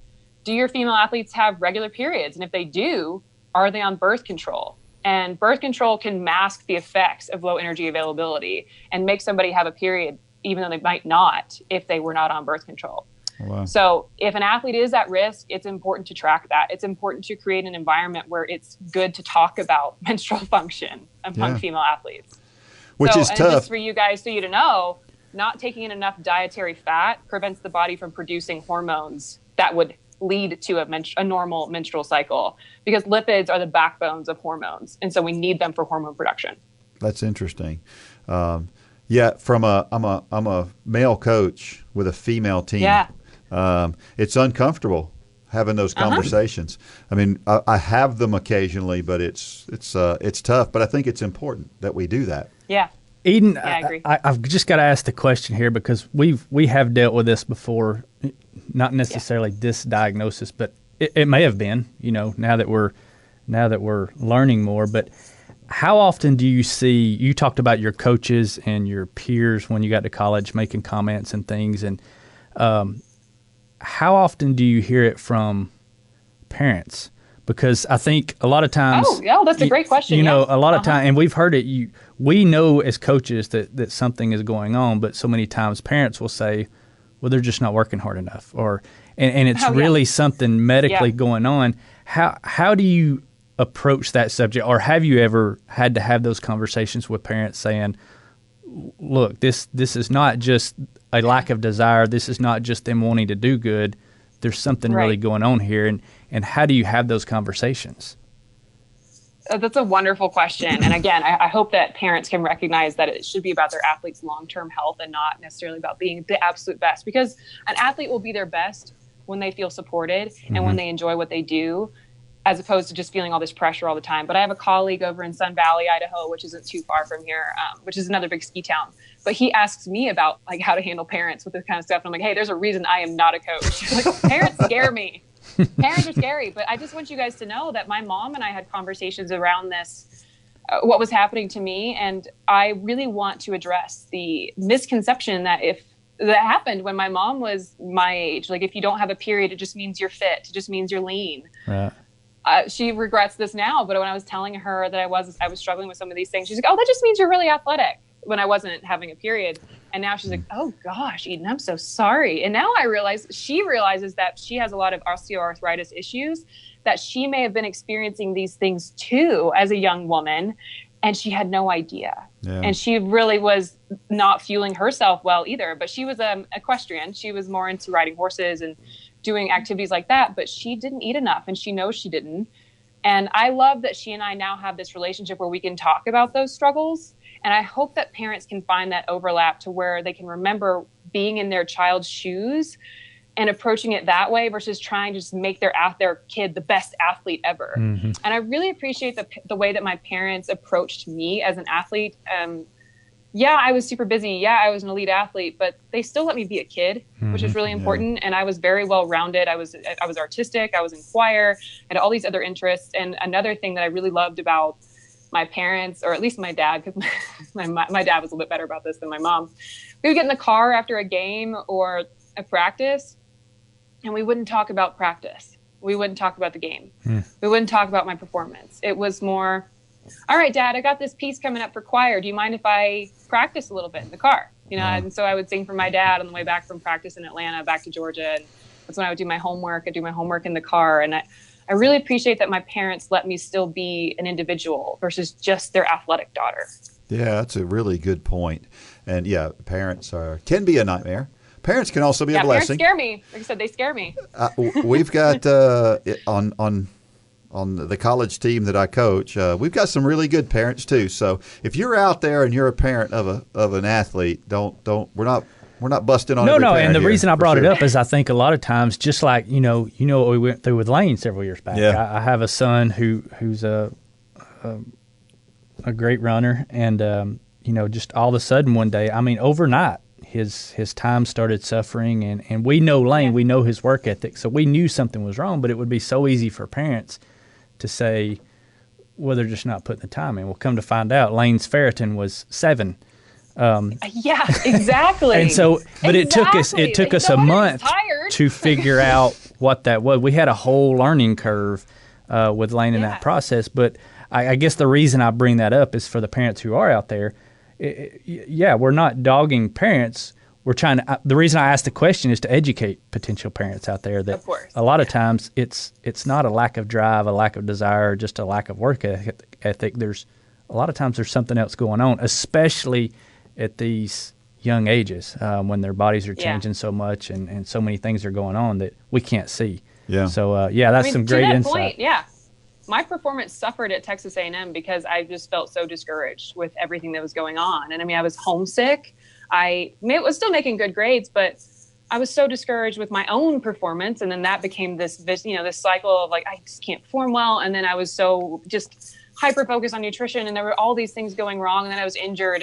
Do your female athletes have regular periods? And if they do, are they on birth control? And birth control can mask the effects of low energy availability and make somebody have a period, even though they might not, if they were not on birth control. Wow. So if an athlete is at risk, it's important to track that. It's important to create an environment where it's good to talk about menstrual function among female athletes. Which is tough. Just for you guys, so you to know, not taking in enough dietary fat prevents the body from producing hormones that would lead to a normal menstrual cycle, because lipids are the backbones of hormones, and so we need them for hormone production. That's interesting. I'm a male coach with a female team. Yeah. It's uncomfortable having those conversations. I mean, I have them occasionally, but it's tough. But I think it's important that we do that. Yeah. Eden, I agree. I've just got to ask the question here because we have dealt with this before, not necessarily this diagnosis, but it may have been, now that we're learning more. But how often do you see, you talked about your coaches and your peers when you got to college making comments and things, and how often do you hear it from parents? Because I think a lot of times... that's a great question. A lot of times, and we've heard it, we know as coaches that something is going on, but so many times parents will say, well, they're just not working hard enough, and it's really something medically going on. How do you approach that subject, or have you ever had to have those conversations with parents saying, look, this is not just a lack of desire, this is not just them wanting to do good, there's something really going on here, and how do you have those conversations? That's a wonderful question. And again, I hope that parents can recognize that it should be about their athlete's long-term health and not necessarily about being the absolute best, because an athlete will be their best when they feel supported and when they enjoy what they do, as opposed to just feeling all this pressure all the time. But I have a colleague over in Sun Valley, Idaho, which isn't too far from here, which is another big ski town. But he asks me about how to handle parents with this kind of stuff. And I'm like, hey, there's a reason I am not a coach. Parents scare me. Parents are scary. But I just want you guys to know that my mom and I had conversations around this, what was happening to me. And I really want to address the misconception that that happened when my mom was my age. If you don't have a period, it just means you're fit. It just means you're lean. Right. She regrets this now, but when I was telling her that I was struggling with some of these things, she's like, oh, that just means you're really athletic. when I wasn't having a period. And now she's like, oh gosh, Eden, I'm so sorry. And now I realize she realizes that she has a lot of osteoarthritis issues, that she may have been experiencing these things too as a young woman, and she had no idea. Yeah. And she really was not fueling herself well either. But she was equestrian. She was more into riding horses and doing activities like that, but she didn't eat enough, and she knows she didn't. And I love that she and I now have this relationship where we can talk about those struggles. And I hope that parents can find that overlap to where they can remember being in their child's shoes and approaching it that way versus trying to just make their kid the best athlete ever. Mm-hmm. And I really appreciate the way that my parents approached me as an athlete. Yeah, I was super busy. Yeah, I was an elite athlete, but they still let me be a kid, which is really important. And I was very well rounded. I was artistic. I was in choir and all these other interests. And another thing that I really loved about my parents, or at least my dad, because my dad was a little bit better about this than my mom. We would get in the car after a game or a practice, and we wouldn't talk about practice. We wouldn't talk about the game. We wouldn't talk about my performance. It was more, all right, Dad, I got this piece coming up for choir. Do you mind if I practice a little bit in the car? You know, and so I would sing for my dad on the way back from practice in Atlanta, back to Georgia. And that's when I would do my homework. I'd do my homework in the car. And I really appreciate that my parents let me still be an individual versus just their athletic daughter. Yeah, that's a really good point. And yeah, parents can be a nightmare. Parents can also be a blessing. Parents scare me. Like I said, they scare me. We've got on the college team that I coach, we've got some really good parents too. So if you're out there and you're a parent of an athlete, we're not busting on every parent and the here, reason I brought it up is I think a lot of times, just like you know what we went through with Lane several years back. Yeah. I have a son who's a great runner, and just all of a sudden one day, I mean, overnight, his time started suffering, and we know Lane, we know his work ethic, so we knew something was wrong. But it would be so easy for parents to say, well, they're just not putting the time in. Well, come to find out, Lane's ferritin was 7. Yeah, exactly. And so, but it took us a month to figure out what that was. We had a whole learning curve with Lane in that process. But I guess the reason I bring that up is for the parents who are out there. We're not dogging parents. We're trying to. The reason I asked the question is to educate potential parents out there that a lot of times it's not a lack of drive, a lack of desire, or just a lack of work ethic. There's a lot of times there's something else going on, especially at these young ages when their bodies are changing so much and so many things are going on that we can't see. Yeah. So that's some great insight. Point, my performance suffered at Texas A&M because I just felt so discouraged with everything that was going on. And I mean, I was homesick. I was still making good grades, but I was so discouraged with my own performance. And then that became this cycle of like, I just can't perform well. And then I was so just hyper-focused on nutrition, and there were all these things going wrong. And then I was injured.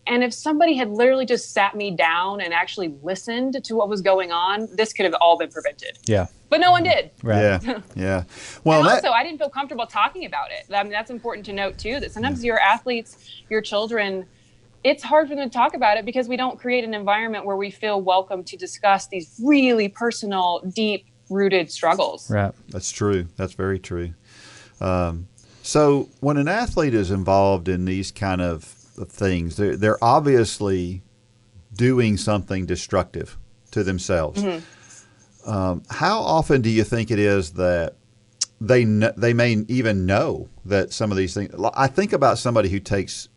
And if somebody had literally just sat me down and actually listened to what was going on, this could have all been prevented. Yeah. But no one did. Right. Yeah. Well, and also, I didn't feel comfortable talking about it. I mean, that's important to note, too, that sometimes your athletes, your children, it's hard for them to talk about it because we don't create an environment where we feel welcome to discuss these really personal, deep-rooted struggles. Right. That's true. That's very true. So when an athlete is involved in these kind of things, they're obviously doing something destructive to themselves. Mm-hmm. How often do you think it is that they may even know that some of these things? I think about somebody who takes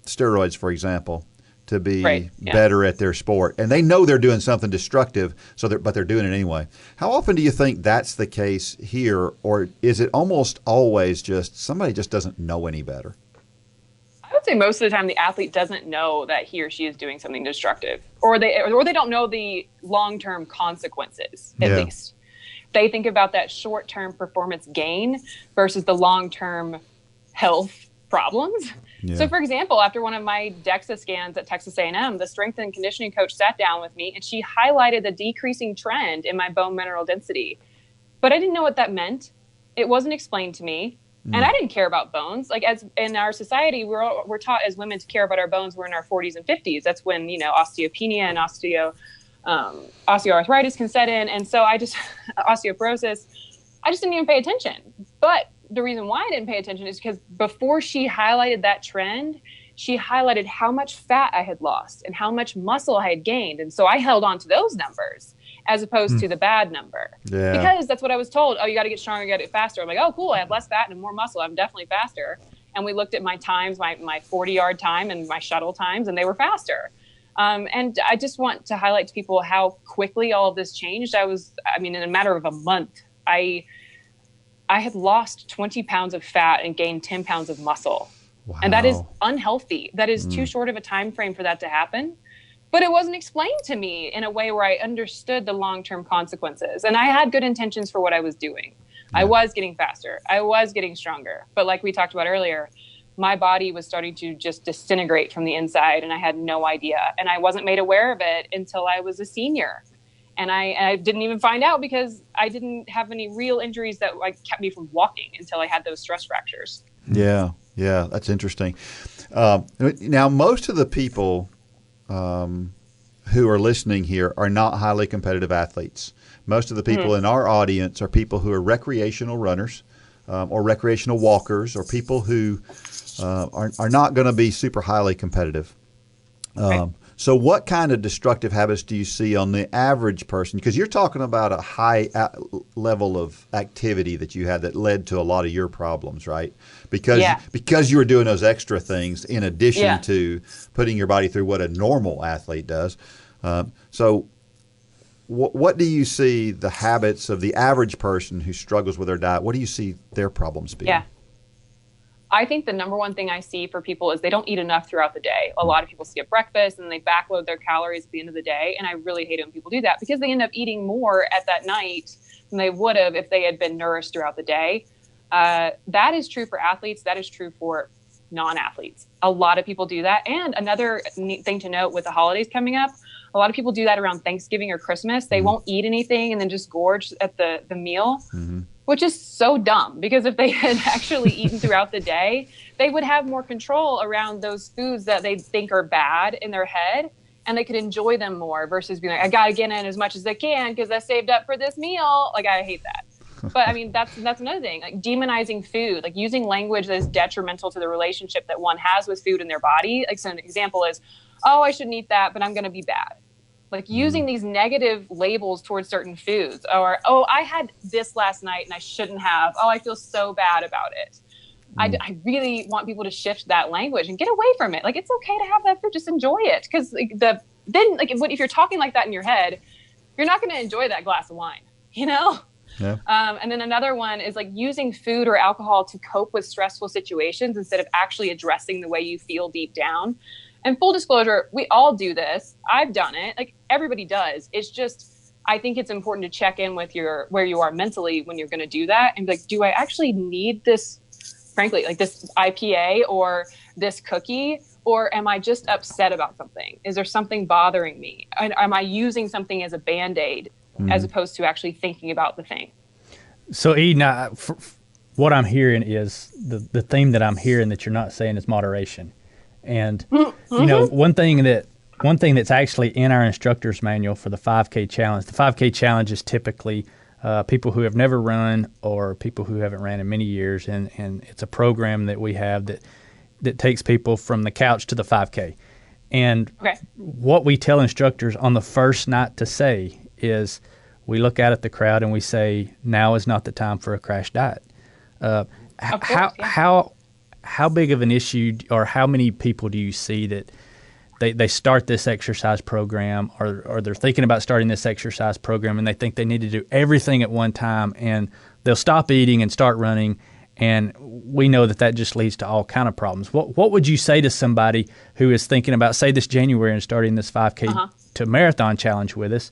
steroids, for example, to be better at their sport, and they know they're doing something destructive, but they're doing it anyway. How often do you think that's the case here, or is it almost always just somebody just doesn't know any better? I would say most of the time the athlete doesn't know that he or she is doing something destructive, or they don't know the long-term consequences, at least. They think about that short-term performance gain versus the long-term health problems. Yeah. So, for example, after one of my DEXA scans at Texas A&M, the strength and conditioning coach sat down with me and she highlighted the decreasing trend in my bone mineral density. But I didn't know what that meant. It wasn't explained to me. And I didn't care about bones. Like, as in our society, we're taught as women to care about our bones. We're in our 40s and 50s. That's when, osteopenia and osteoarthritis can set in. And so osteoporosis, I just didn't even pay attention. But the reason why I didn't pay attention is because before she highlighted that trend, she highlighted how much fat I had lost and how much muscle I had gained. And so I held on to those numbers as opposed to the bad number. Yeah. Because that's what I was told. Oh, you got to get stronger, you got to get faster. I'm like, oh, cool. I have less fat and more muscle. I'm definitely faster. And we looked at my times, my 40-yard time and my shuttle times, and they were faster. And I just want to highlight to people how quickly all of this changed. In a matter of a month, I had lost 20 pounds of fat and gained 10 pounds of muscle. Wow. And that is unhealthy. That is too short of a time frame for that to happen. But it wasn't explained to me in a way where I understood the long-term consequences. And I had good intentions for what I was doing. Yeah. I was getting faster. I was getting stronger. But like we talked about earlier, my body was starting to just disintegrate from the inside, and I had no idea. And I wasn't made aware of it until I was a senior. And I didn't even find out because I didn't have any real injuries that kept me from walking until I had those stress fractures. Yeah, that's interesting. Now, most of the people who are listening here are not highly competitive athletes. Most of the people in our audience are people who are recreational runners or recreational walkers or people who are not going to be super highly competitive. Okay. So what kind of destructive habits do you see on the average person? Because you're talking about a high level of activity that you had that led to a lot of your problems, right? Because you were doing those extra things in addition to putting your body through what a normal athlete does. So what do you see the habits of the average person who struggles with their diet? What do you see their problems being? Yeah. I think the number one thing I see for people is they don't eat enough throughout the day. A lot of people skip breakfast and they backload their calories at the end of the day. And I really hate it when people do that because they end up eating more at that night than they would have if they had been nourished throughout the day. That is true for athletes. That is true for non-athletes. A lot of people do that. And another neat thing to note with the holidays coming up, a lot of people do that around Thanksgiving or Christmas. They won't eat anything and then just gorge at the meal. Which is so dumb because if they had actually eaten throughout the day, they would have more control around those foods that they think are bad in their head, and they could enjoy them more versus being like, I got to get in as much as I can because I saved up for this meal. Like, I hate that. But I mean, that's another thing, like demonizing food, like using language that is detrimental to the relationship that one has with food in their body. Like, so an example is, oh, I shouldn't eat that, but I'm going to be bad. Like using these negative labels towards certain foods, or, oh, I had this last night and I shouldn't have. Oh, I feel so bad about it. I really want people to shift that language and get away from it. Like, it's okay to have that food, just enjoy it. Because if you're talking like that in your head, you're not going to enjoy that glass of wine, you know? Yeah. And then another one is like using food or alcohol to cope with stressful situations instead of actually addressing the way you feel deep down. And full disclosure, we all do this. I've done it. Like, everybody does. It's just, I think it's important to check in with where you are mentally when you're going to do that. And be like, do I actually need this, frankly, like this IPA or this cookie? Or am I just upset about something? Is there something bothering me? And am I using something as a Band-Aid as opposed to actually thinking about the thing? So, Eden, what I'm hearing is the theme that I'm hearing that you're not saying is moderation. And, you know, one thing that's actually in our instructor's manual for the 5K challenge, the 5K challenge is typically people who have never run or people who haven't ran in many years. And it's a program that we have that takes people from the couch to the 5K. And what we tell instructors on the first night to say is we look out at the crowd and we say, now is not the time for a crash diet. How big of an issue or how many people do you see that they start this exercise program or they're thinking about starting this exercise program and they think they need to do everything at one time and they'll stop eating and start running, and we know that just leads to all kind of problems. What would you say to somebody who is thinking about, say, this January and starting this 5K to marathon challenge with us?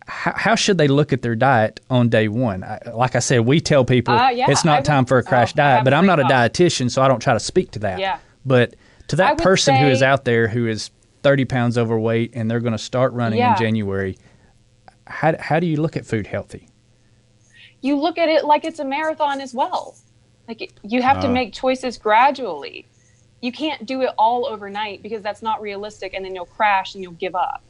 How should they look at their diet on day one? Like I said, we tell people it's not time for a crash diet, but I'm not a dietitian, so I don't try to speak to that. Yeah. But to that person who is out there who is 30 pounds overweight and they're going to start running in January, how do you look at food healthy? You look at it like it's a marathon as well. Like, you have to make choices gradually. You can't do it all overnight because that's not realistic, and then you'll crash and you'll give up.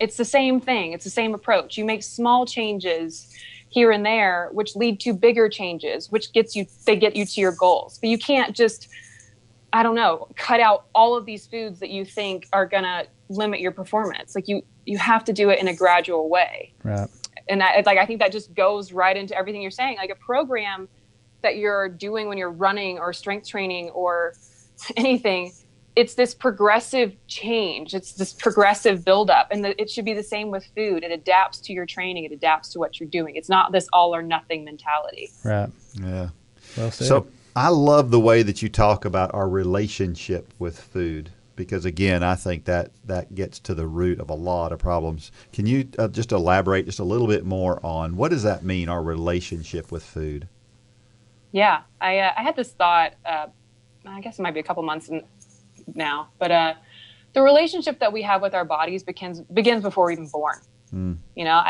It's the same thing. It's the same approach. You make small changes here and there, which lead to bigger changes, which get you to your goals. But you can't just, I don't know, cut out all of these foods that you think are going to limit your performance. Like you have to do it in a gradual way. Right. And I think that just goes right into everything you're saying. Like a program that you're doing when you're running or strength training or anything, it's this progressive change. It's this progressive buildup. And it should be the same with food. It adapts to your training. It adapts to what you're doing. It's not this all or nothing mentality. Right. Yeah. Well said. So I love the way that you talk about our relationship with food, because, again, I think that gets to the root of a lot of problems. Can you just elaborate just a little bit more on what does that mean, our relationship with food? Yeah, I had this thought, I guess it might be a couple months now, but the relationship that we have with our bodies begins before we're even born. You know,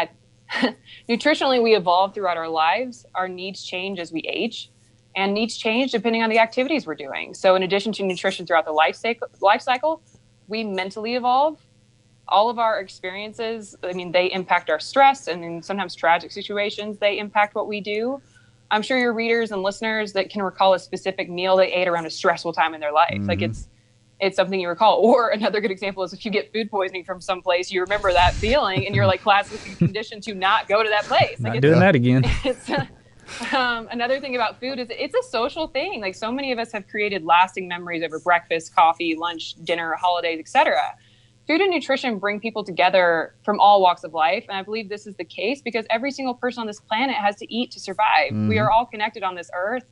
nutritionally, we evolve throughout our lives. Our needs change as we age, and needs change depending on the activities we're doing. So in addition to nutrition throughout the life cycle, we mentally evolve. All of our experiences, I mean, they impact our stress, and in sometimes tragic situations, they impact what we do. I'm sure your readers and listeners that can recall a specific meal they ate around a stressful time in their life. Mm-hmm. Like it's something you recall. Or another good example is if you get food poisoning from someplace, you remember that feeling and you're like classically conditioned to not go to that place. Like not doing that again. It's another thing about food is it's a social thing. Like so many of us have created lasting memories over breakfast, coffee, lunch, dinner, holidays, etc. Food and nutrition bring people together from all walks of life. And I believe this is the case because every single person on this planet has to eat to survive. Mm-hmm. We are all connected on this earth,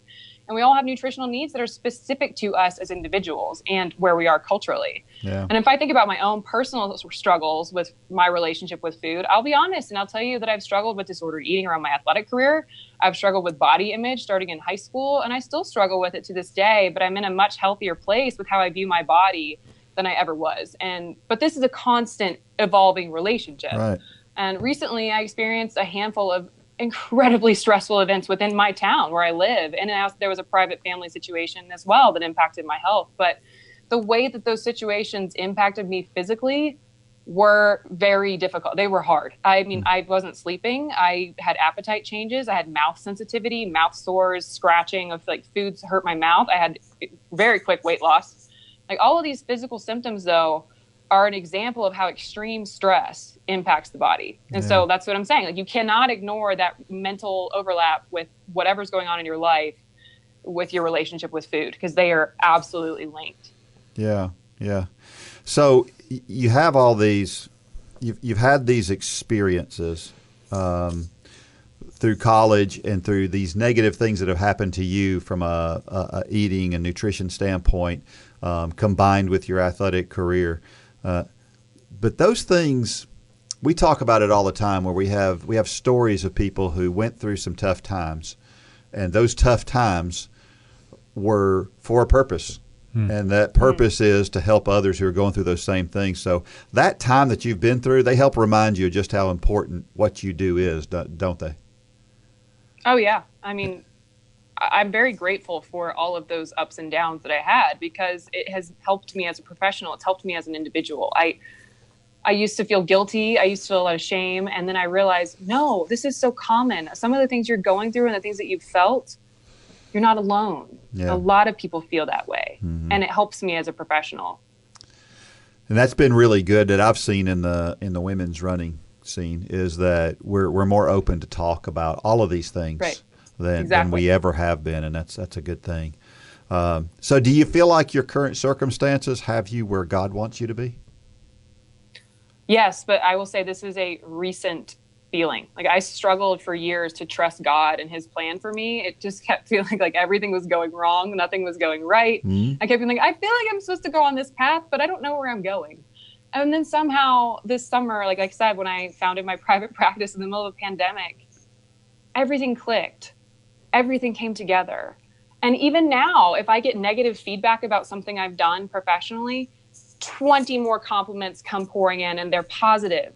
and we all have nutritional needs that are specific to us as individuals and where we are culturally. Yeah. And if I think about my own personal struggles with my relationship with food, I'll be honest and I'll tell you that I've struggled with disordered eating around my athletic career. I've struggled with body image starting in high school, and I still struggle with it to this day, but I'm in a much healthier place with how I view my body than I ever was. But this is a constant evolving relationship. Right. And recently I experienced a handful of incredibly stressful events within my town where I live. And there was a private family situation as well that impacted my health. But the way that those situations impacted me physically were very difficult. They were hard. I mean, I wasn't sleeping. I had appetite changes. I had mouth sensitivity, mouth sores, scratching of like foods hurt my mouth. I had very quick weight loss. Like all of these physical symptoms, though, are an example of how extreme stress impacts the body. And so that's what I'm saying. Like you cannot ignore that mental overlap with whatever's going on in your life with your relationship with food because they are absolutely linked. Yeah, yeah. So you have all these, you've had these experiences through college and through these negative things that have happened to you from a eating and nutrition standpoint. Combined with your athletic career. But those things, we talk about it all the time where we have stories of people who went through some tough times, and those tough times were for a purpose. And that purpose is to help others who are going through those same things. So that time that you've been through, they help remind you just how important what you do is, don't they? Oh, yeah. I mean, I'm very grateful for all of those ups and downs that I had because it has helped me as a professional. It's helped me as an individual. I used to feel guilty. I used to feel a lot of shame. And then I realized, no, this is so common. Some of the things you're going through and the things that you've felt, you're not alone. Yeah. A lot of people feel that way. Mm-hmm. And it helps me as a professional. And that's been really good that I've seen in the women's running scene is that we're more open to talk about all of these things. Right. Than we ever have been, and that's a good thing. So do you feel like your current circumstances have you where God wants you to be? Yes, but I will say this is a recent feeling. Like I struggled for years to trust God and his plan for me. It just kept feeling like everything was going wrong. Nothing was going right. Mm-hmm. I kept feeling like, I feel like I'm supposed to go on this path, but I don't know where I'm going. And then somehow this summer, like I said, when I founded my private practice in the middle of a pandemic, everything clicked. Everything came together. And even now, if I get negative feedback about something I've done professionally, 20 more compliments come pouring in and they're positive.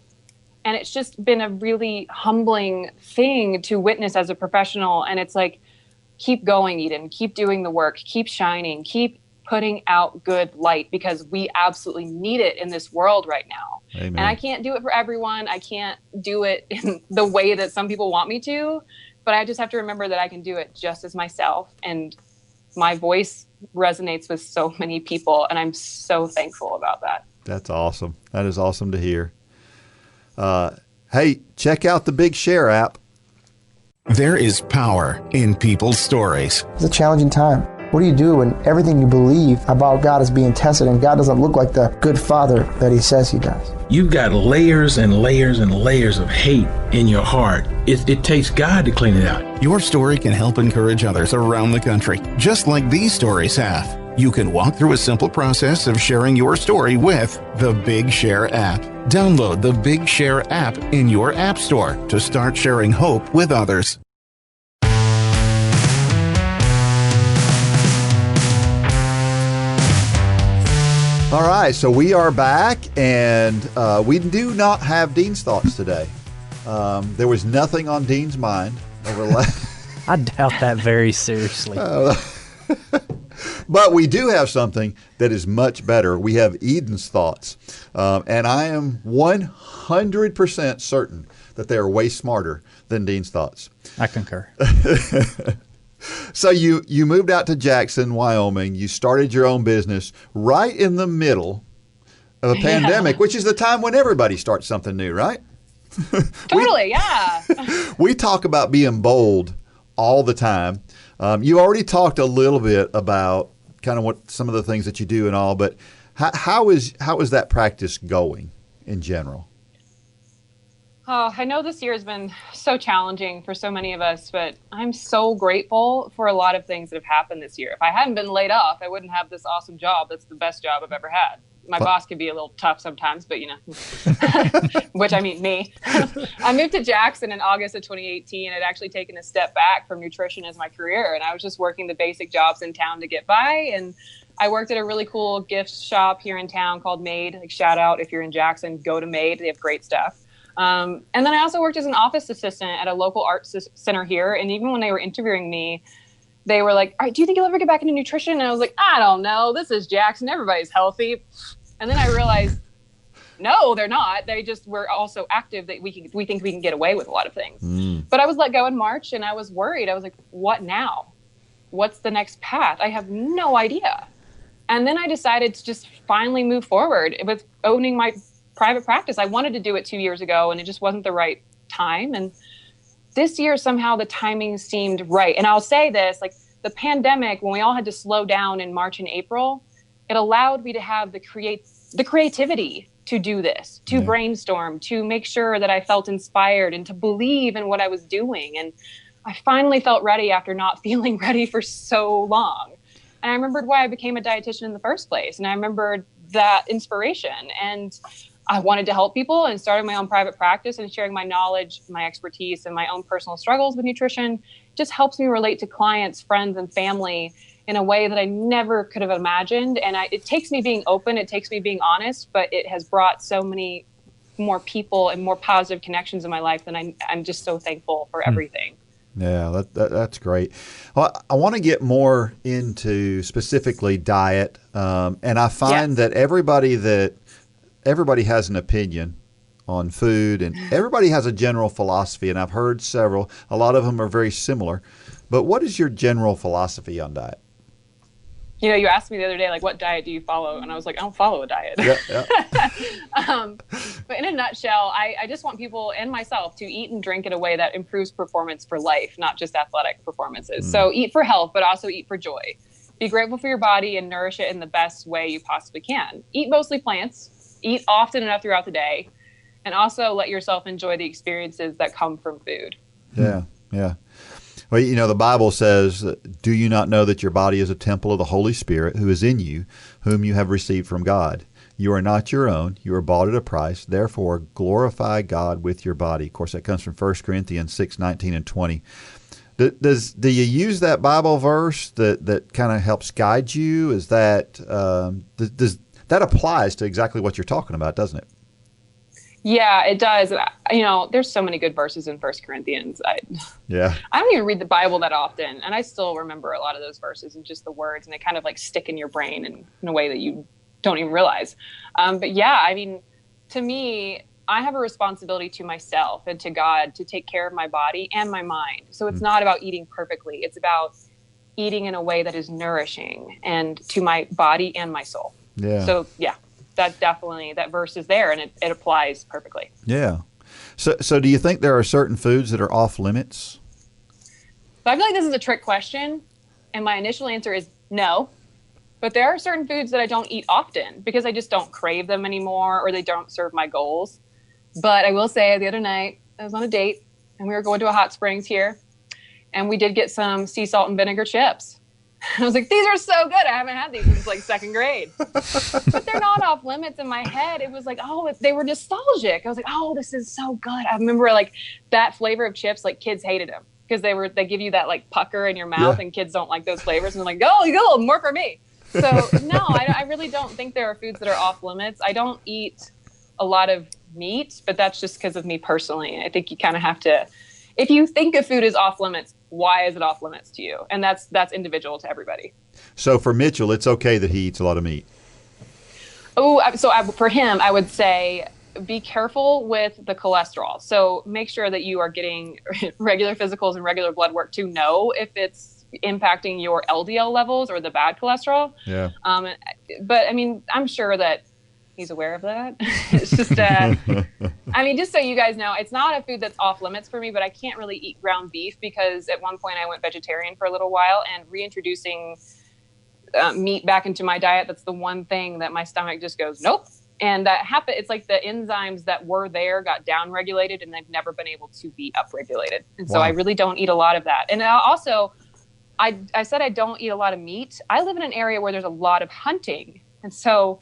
And it's just been a really humbling thing to witness as a professional. And it's like, keep going, Eden, keep doing the work, keep shining, keep putting out good light because we absolutely need it in this world right now. Amen. And I can't do it for everyone. I can't do it in the way that some people want me to. But I just have to remember that I can do it just as myself, and my voice resonates with so many people, and I'm so thankful about that. That's awesome. That is awesome to hear. Hey, check out the Big Share app. There is power in people's stories. It's a challenging time. What do you do when everything you believe about God is being tested and God doesn't look like the good father that he says he does? You've got layers and layers and layers of hate in your heart. It takes God to clean it out. Your story can help encourage others around the country, just like these stories have. You can walk through a simple process of sharing your story with the Big Share app. Download the Big Share app in your app store to start sharing hope with others. All right, so we are back, and we do not have Dean's thoughts today. There was nothing on Dean's mind over I doubt that very seriously. But we do have something that is much better. We have Eden's thoughts, and I am 100% certain that they are way smarter than Dean's thoughts. I concur. So you moved out to Jackson, Wyoming. You started your own business right in the middle of a pandemic, which is the time when everybody starts something new, right? Totally, yeah. We talk about being bold all the time. You already talked a little bit about kind of what some of the things that you do and all, but how is that practice going in general? Oh, I know this year has been so challenging for so many of us, but I'm so grateful for a lot of things that have happened this year. If I hadn't been laid off, I wouldn't have this awesome job. That's the best job I've ever had. My boss can be a little tough sometimes, but which I mean me. I moved to Jackson in August of 2018. I'd actually taken a step back from nutrition as my career, and I was just working the basic jobs in town to get by. And I worked at a really cool gift shop here in town called Made. Like, shout out if you're in Jackson, go to Made. They have great stuff. And then I also worked as an office assistant at a local arts center here. And even when they were interviewing me, they were like, all right, do you think you'll ever get back into nutrition? And I was like, I don't know. This is Jackson. Everybody's healthy. And then I realized, no, they're not. They just were also active that we think we can get away with a lot of things. But I was let go in March, and I was worried. I was like, what now? What's the next path? I have no idea. And then I decided to just finally move forward with owning my private practice. I wanted to do it 2 years ago, and it just wasn't the right time. And this year, somehow the timing seemed right. And I'll say this, like the pandemic, when we all had to slow down in March and April, it allowed me to have the creativity to do this, to brainstorm, to make sure that I felt inspired and to believe in what I was doing. And I finally felt ready after not feeling ready for so long. And I remembered why I became a dietitian in the first place. And I remembered that inspiration. And I wanted to help people, and started my own private practice, and sharing my knowledge, my expertise, and my own personal struggles with nutrition just helps me relate to clients, friends, and family in a way that I never could have imagined. And it takes me being open, it takes me being honest, but it has brought so many more people and more positive connections in my life, and I'm just so thankful for everything. Yeah, that's great. Well, I want to get more into specifically diet, and I find that everybody has an opinion on food, and everybody has a general philosophy, and I've heard several. A lot of them are very similar. But what is your general philosophy on diet? You know, you asked me the other day, like, what diet do you follow? And I was like, I don't follow a diet. But in a nutshell, I just want people and myself to eat and drink in a way that improves performance for life, not just athletic performances. So eat for health, but also eat for joy. Be grateful for your body and nourish it in the best way you possibly can. Eat mostly plants. Eat often enough throughout the day. And also let yourself enjoy the experiences that come from food. Yeah. Well, you know, the Bible says, do you not know that your body is a temple of the Holy Spirit who is in you, whom you have received from God? You are not your own. You are bought at a price. Therefore, glorify God with your body. Of course, that comes from 1 Corinthians 6:19 and 20. Do you use that Bible verse that kind of helps guide you? Is that that applies to exactly what you're talking about, doesn't it? Yeah, it does. You know, there's so many good verses in 1 Corinthians. I don't even read the Bible that often, and I still remember a lot of those verses and just the words, and they kind of like stick in your brain in a way that you don't even realize. But yeah, I mean, to me, I have a responsibility to myself and to God to take care of my body and my mind. So it's not about eating perfectly. It's about eating in a way that is nourishing and to my body and my soul. Yeah. So yeah, that definitely, that verse is there and it applies perfectly. Yeah. So do you think there are certain foods that are off limits? So I feel like this is a trick question, and my initial answer is no. But there are certain foods that I don't eat often because I just don't crave them anymore or they don't serve my goals. But I will say the other night I was on a date and we were going to a hot springs here and we did get some sea salt and vinegar chips. I was like, these are so good. I haven't had these since like second grade. But they're not off limits in my head. It was like, oh, they were nostalgic. I was like, oh, this is so good. I remember like that flavor of chips, like kids hated them because they give you that like pucker in your mouth and kids don't like those flavors. And they're like, oh, you go, more for me. So no, I really don't think there are foods that are off limits. I don't eat a lot of meat, but that's just because of me personally. I think you kind of have to, if you think a food is off limits, why is it off limits to you? And that's individual to everybody. So for Mitchell, it's okay that he eats a lot of meat. Oh, for him, I would say be careful with the cholesterol. So make sure that you are getting regular physicals and regular blood work to know if it's impacting your LDL levels or the bad cholesterol. Yeah. But I mean, I'm sure that he's aware of that. It's just, I mean, just so you guys know, it's not a food that's off limits for me, but I can't really eat ground beef because at one point I went vegetarian for a little while, and reintroducing meat back into my diet, that's the one thing that my stomach just goes, nope. And that happened. It's like the enzymes that were there got downregulated and they've never been able to be upregulated. And so I really don't eat a lot of that. And also, I said I don't eat a lot of meat. I live in an area where there's a lot of hunting. And so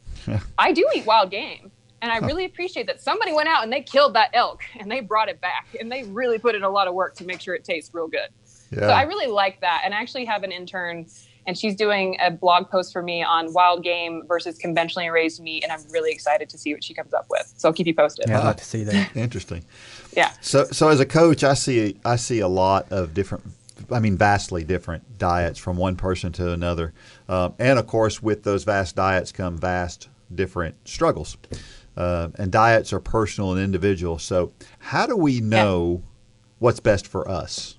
I do eat wild game. And I really appreciate that somebody went out and they killed that elk and they brought it back. And they really put in a lot of work to make sure it tastes real good. Yeah. So I really like that. And I actually have an intern, and she's doing a blog post for me on wild game versus conventionally raised meat. And I'm really excited to see what she comes up with. So I'll keep you posted. Yeah, I'd like to see that. Interesting. Yeah. So as a coach, I see a lot of vastly different diets from one person to another. And of course, with those vast diets come vast different struggles. And diets are personal and individual. So how do we know what's best for us?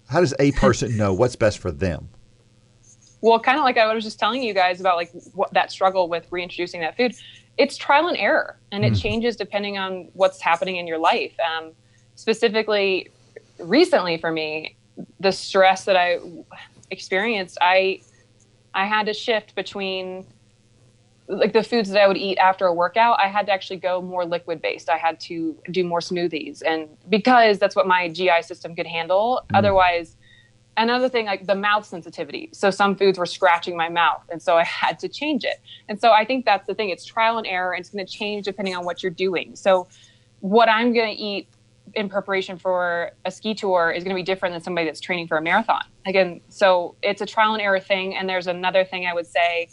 How does a person know what's best for them? Well, kind of like I was just telling you guys about like what that struggle with reintroducing that food, it's trial and error, and it changes depending on what's happening in your life. Specifically, recently for me, the stress that I experienced, I had to shift between like the foods that I would eat after a workout. I had to actually go more liquid based. I had to do more smoothies, and because that's what my GI system could handle. Otherwise, another thing, like the mouth sensitivity. So some foods were scratching my mouth, and so I had to change it. And so I think that's the thing. It's trial and error, and it's going to change depending on what you're doing. So what I'm going to eat in preparation for a ski tour is going to be different than somebody that's training for a marathon. Again, so it's a trial and error thing. And there's another thing I would say,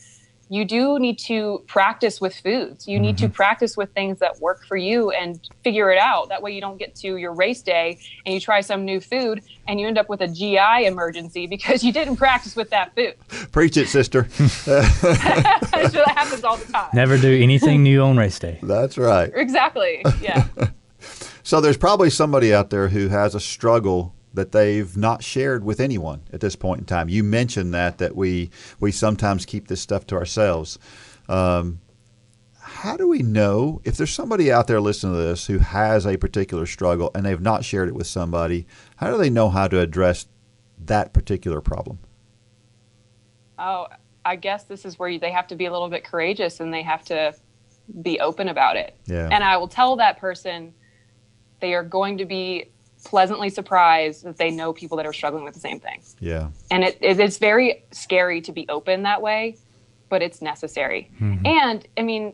you do need to practice with foods. You need to practice with things that work for you and figure it out. That way you don't get to your race day and you try some new food and you end up with a GI emergency because you didn't practice with that food. Preach it, sister. That happens all the time. Never do anything new on race day. That's right. Exactly. Yeah. So there's probably somebody out there who has a struggle that they've not shared with anyone at this point in time. You mentioned that we sometimes keep this stuff to ourselves. How do we know if there's somebody out there listening to this who has a particular struggle and they've not shared it with somebody? How do they know how to address that particular problem? Oh, I guess this is where they have to be a little bit courageous and they have to be open about it. Yeah. And I will tell that person they are going to be pleasantly surprised that they know people that are struggling with the same thing. Yeah. And it's very scary to be open that way, but it's necessary. And I mean,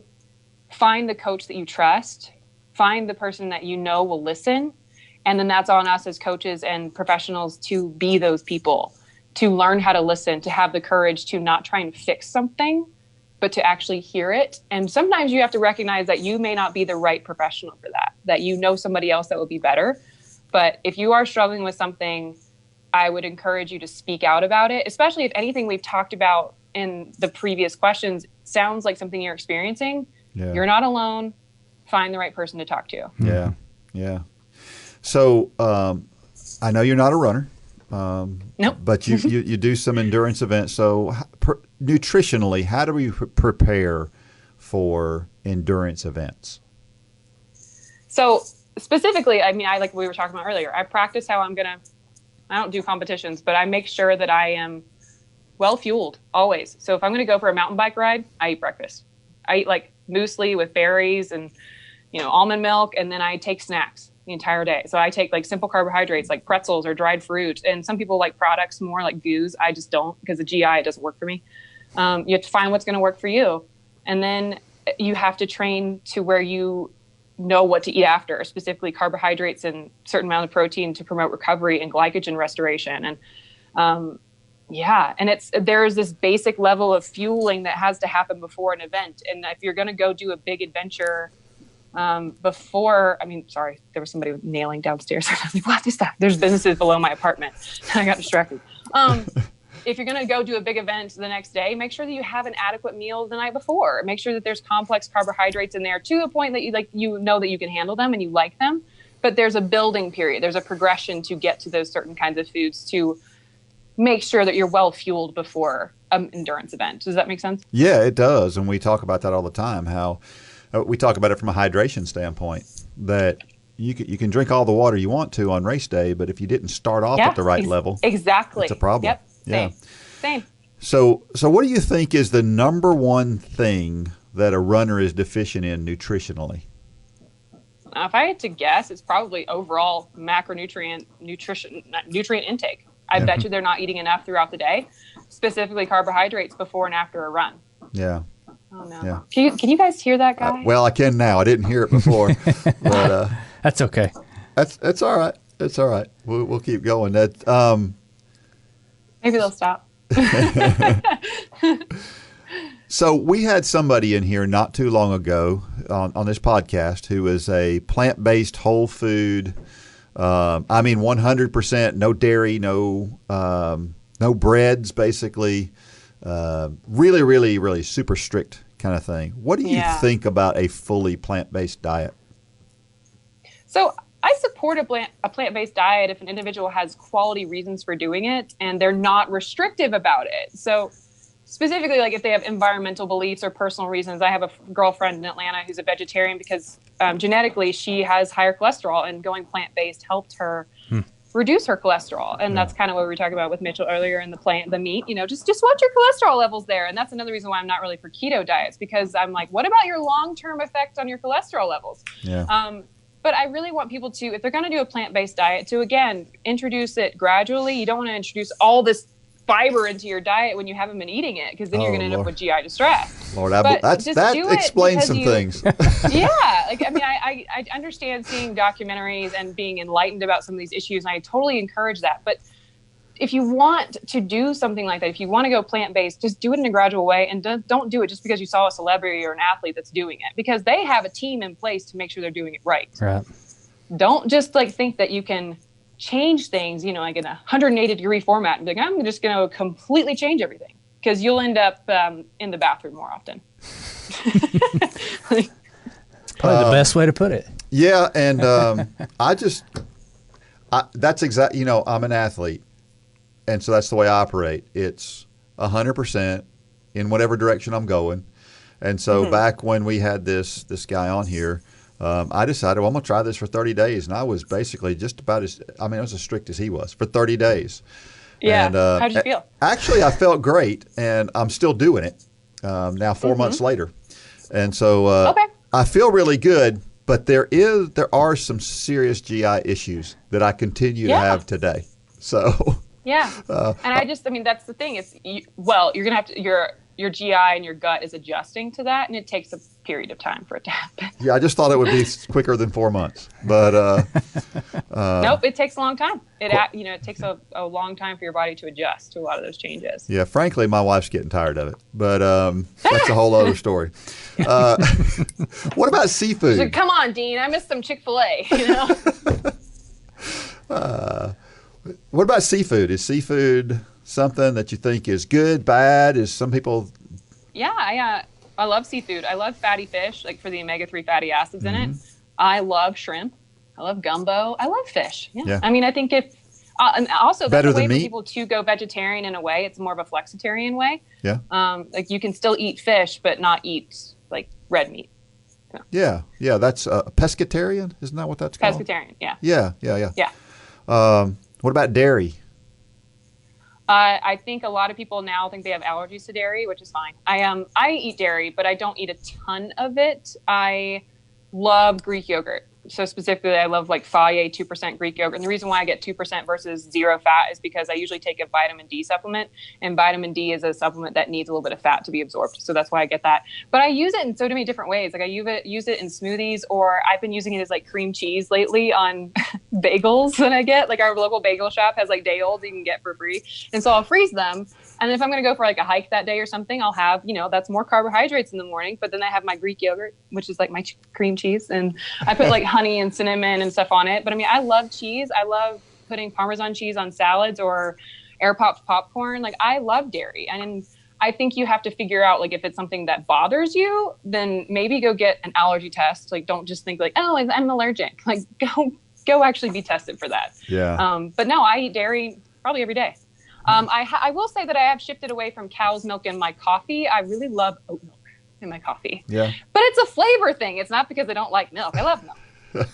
find the coach that you trust, find the person that you know will listen. And then that's on us as coaches and professionals to be those people, to learn how to listen, to have the courage to not try and fix something, but to actually hear it. And sometimes you have to recognize that you may not be the right professional for that you know somebody else that will be better. But if you are struggling with something, I would encourage you to speak out about it, especially if anything we've talked about in the previous questions sounds like something you're experiencing. Yeah. You're not alone. Find the right person to talk to. Yeah, yeah. So I know you're not a runner, Nope. But you do some endurance events. So nutritionally, how do we prepare for endurance events? So specifically, I mean, I like we were talking about earlier, I practice how I don't do competitions, but I make sure that I am well fueled always. So if I'm going to go for a mountain bike ride, I eat breakfast. I eat like muesli with berries and, almond milk. And then I take snacks the entire day. So I take like simple carbohydrates like pretzels or dried fruit. And some people like products more like goos. I just don't, because the GI, it doesn't work for me. You have to find what's going to work for you. And then you have to train to where you know what to eat after, specifically carbohydrates and certain amount of protein to promote recovery and glycogen restoration. And and there's this basic level of fueling that has to happen before an event. And if you're going to go do a big adventure there was somebody nailing downstairs. I was like, what is that? There's businesses below my apartment. I got distracted. If you're going to go do a big event the next day, make sure that you have an adequate meal the night before. Make sure that there's complex carbohydrates in there to a point that you know that you can handle them and you like them. But there's a building period. There's a progression to get to those certain kinds of foods to make sure that you're well fueled before an endurance event. Does that make sense? Yeah, it does. And we talk about that all the time, how we talk about it from a hydration standpoint, that you can drink all the water you want to on race day, but if you didn't start off at the right level, exactly, it's a problem. Yep. Same. So what do you think is the number one thing that a runner is deficient in nutritionally? If I had to guess, it's probably overall nutrient intake. I bet you they're not eating enough throughout the day, specifically carbohydrates before and after a run. Yeah. Oh no. Yeah. Can you guys hear that guy? Well, I can now. I didn't hear it before, but that's okay. That's all right. It's all right. We'll keep going. Maybe they'll stop. So we had somebody in here not too long ago on this podcast who is a plant-based whole food. 100% no dairy, no breads, basically. Really, really, really super strict kind of thing. What do you think about a fully plant-based diet? So I support a plant-based diet if an individual has quality reasons for doing it and they're not restrictive about it. So specifically, like if they have environmental beliefs or personal reasons. I have a girlfriend in Atlanta who's a vegetarian because genetically she has higher cholesterol, and going plant-based helped her reduce her cholesterol. And that's kind of what we were talking about with Mitchell earlier in the meat, just watch your cholesterol levels there. And that's another reason why I'm not really for keto diets, because I'm like, what about your long-term effect on your cholesterol levels? Yeah. But I really want people to, if they're going to do a plant-based diet, to, again, introduce it gradually. You don't want to introduce all this fiber into your diet when you haven't been eating it, because then you're going to end up with GI distress. Lord, that explains some things. Yeah. I understand seeing documentaries and being enlightened about some of these issues, and I totally encourage that. But if you want to do something like that, if you want to go plant-based, just do it in a gradual way, and don't do it just because you saw a celebrity or an athlete that's doing it, because they have a team in place to make sure they're doing it right. Right. Don't just think that you can change things, like in a 180-degree format and be like, I'm just going to completely change everything, because you'll end up in the bathroom more often. Probably the best way to put it. Yeah. And that's exactly, I'm an athlete. And so that's the way I operate. It's 100% in whatever direction I'm going. And so back when we had this guy on here, I decided, I'm going to try this for 30 days. And I was basically just about I was as strict as he was for 30 days. Yeah. And, how did you feel? Actually, I felt great, and I'm still doing it now 4 months later. And so I feel really good, but there are some serious GI issues that I continue to have today. So... Yeah. And that's the thing. You're going to have to, your GI and your gut is adjusting to that, and it takes a period of time for it to happen. Yeah. I just thought it would be quicker than 4 months, but, nope, it takes a long time. It takes a long time for your body to adjust to a lot of those changes. Yeah. Frankly, my wife's getting tired of it, but, that's a whole other story. What about seafood? She's like, come on, Dean, I missed some Chick-fil-A, What about seafood? Is seafood something that you think is good, bad? Is some people? Yeah, I love seafood. I love fatty fish, for the omega-3 fatty acids in it. I love shrimp. I love gumbo. I love fish. Yeah. I think And also, that's Better a way than for meat? people to go vegetarian in a way. It's more of a flexitarian way. Yeah. Like you can still eat fish, but not eat like red meat. Yeah. That's pescatarian. Isn't that what that's called? Pescatarian. Yeah. Yeah. Yeah. What about dairy? I think a lot of people now think they have allergies to dairy, which is fine. I eat dairy, but I don't eat a ton of it. I love Greek yogurt. So specifically, I love like Fage 2% Greek yogurt. And the reason why I get 2% versus 0 fat is because I usually take a vitamin D supplement, and vitamin D is a supplement that needs a little bit of fat to be absorbed. So that's why I get that. But I use it in so many different ways. Like I use it in smoothies, or I've been using it as like cream cheese lately on bagels that I get. Like our local bagel shop has like day olds you can get for free. And so I'll freeze them. And if I'm going to go for like a hike that day or something, I'll have, that's more carbohydrates in the morning. But then I have my Greek yogurt, which is like my cream cheese. And I put like honey and cinnamon and stuff on it. But I mean, I love cheese. I love putting Parmesan cheese on salads or air popped popcorn. Like I love dairy. And I think you have to figure out like if it's something that bothers you, then maybe go get an allergy test. Like don't just think like, oh, I'm allergic. Like go actually be tested for that. Yeah. But no, I eat dairy probably every day. I will say that I have shifted away from cow's milk in my coffee. I really love oat milk in my coffee. Yeah. But it's a flavor thing. It's not because I don't like milk. I love milk.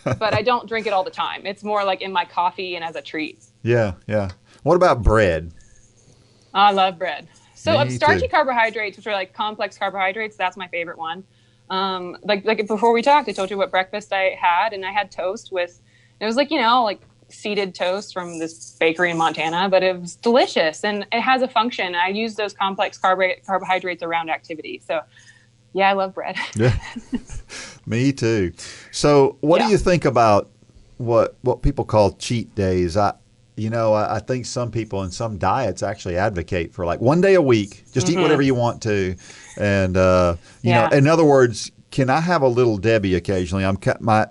But I don't drink it all the time. It's more like in my coffee and as a treat. Yeah. What about bread? I love bread. So Me starchy too. carbohydrates, which are like complex carbohydrates, that's my favorite one. Like before we talked, I told you what breakfast I had, and I had toast with, it was like, like seeded toast from this bakery in Montana, but it was delicious and it has a function. I use those complex carbohydrates around activity. So yeah, I love bread. Yeah. Me too. So what do you think about what people call cheat days? I think some people in some diets actually advocate for like one day a week, just eat whatever you want to. And, in other words, can I have a Little Debbie occasionally? My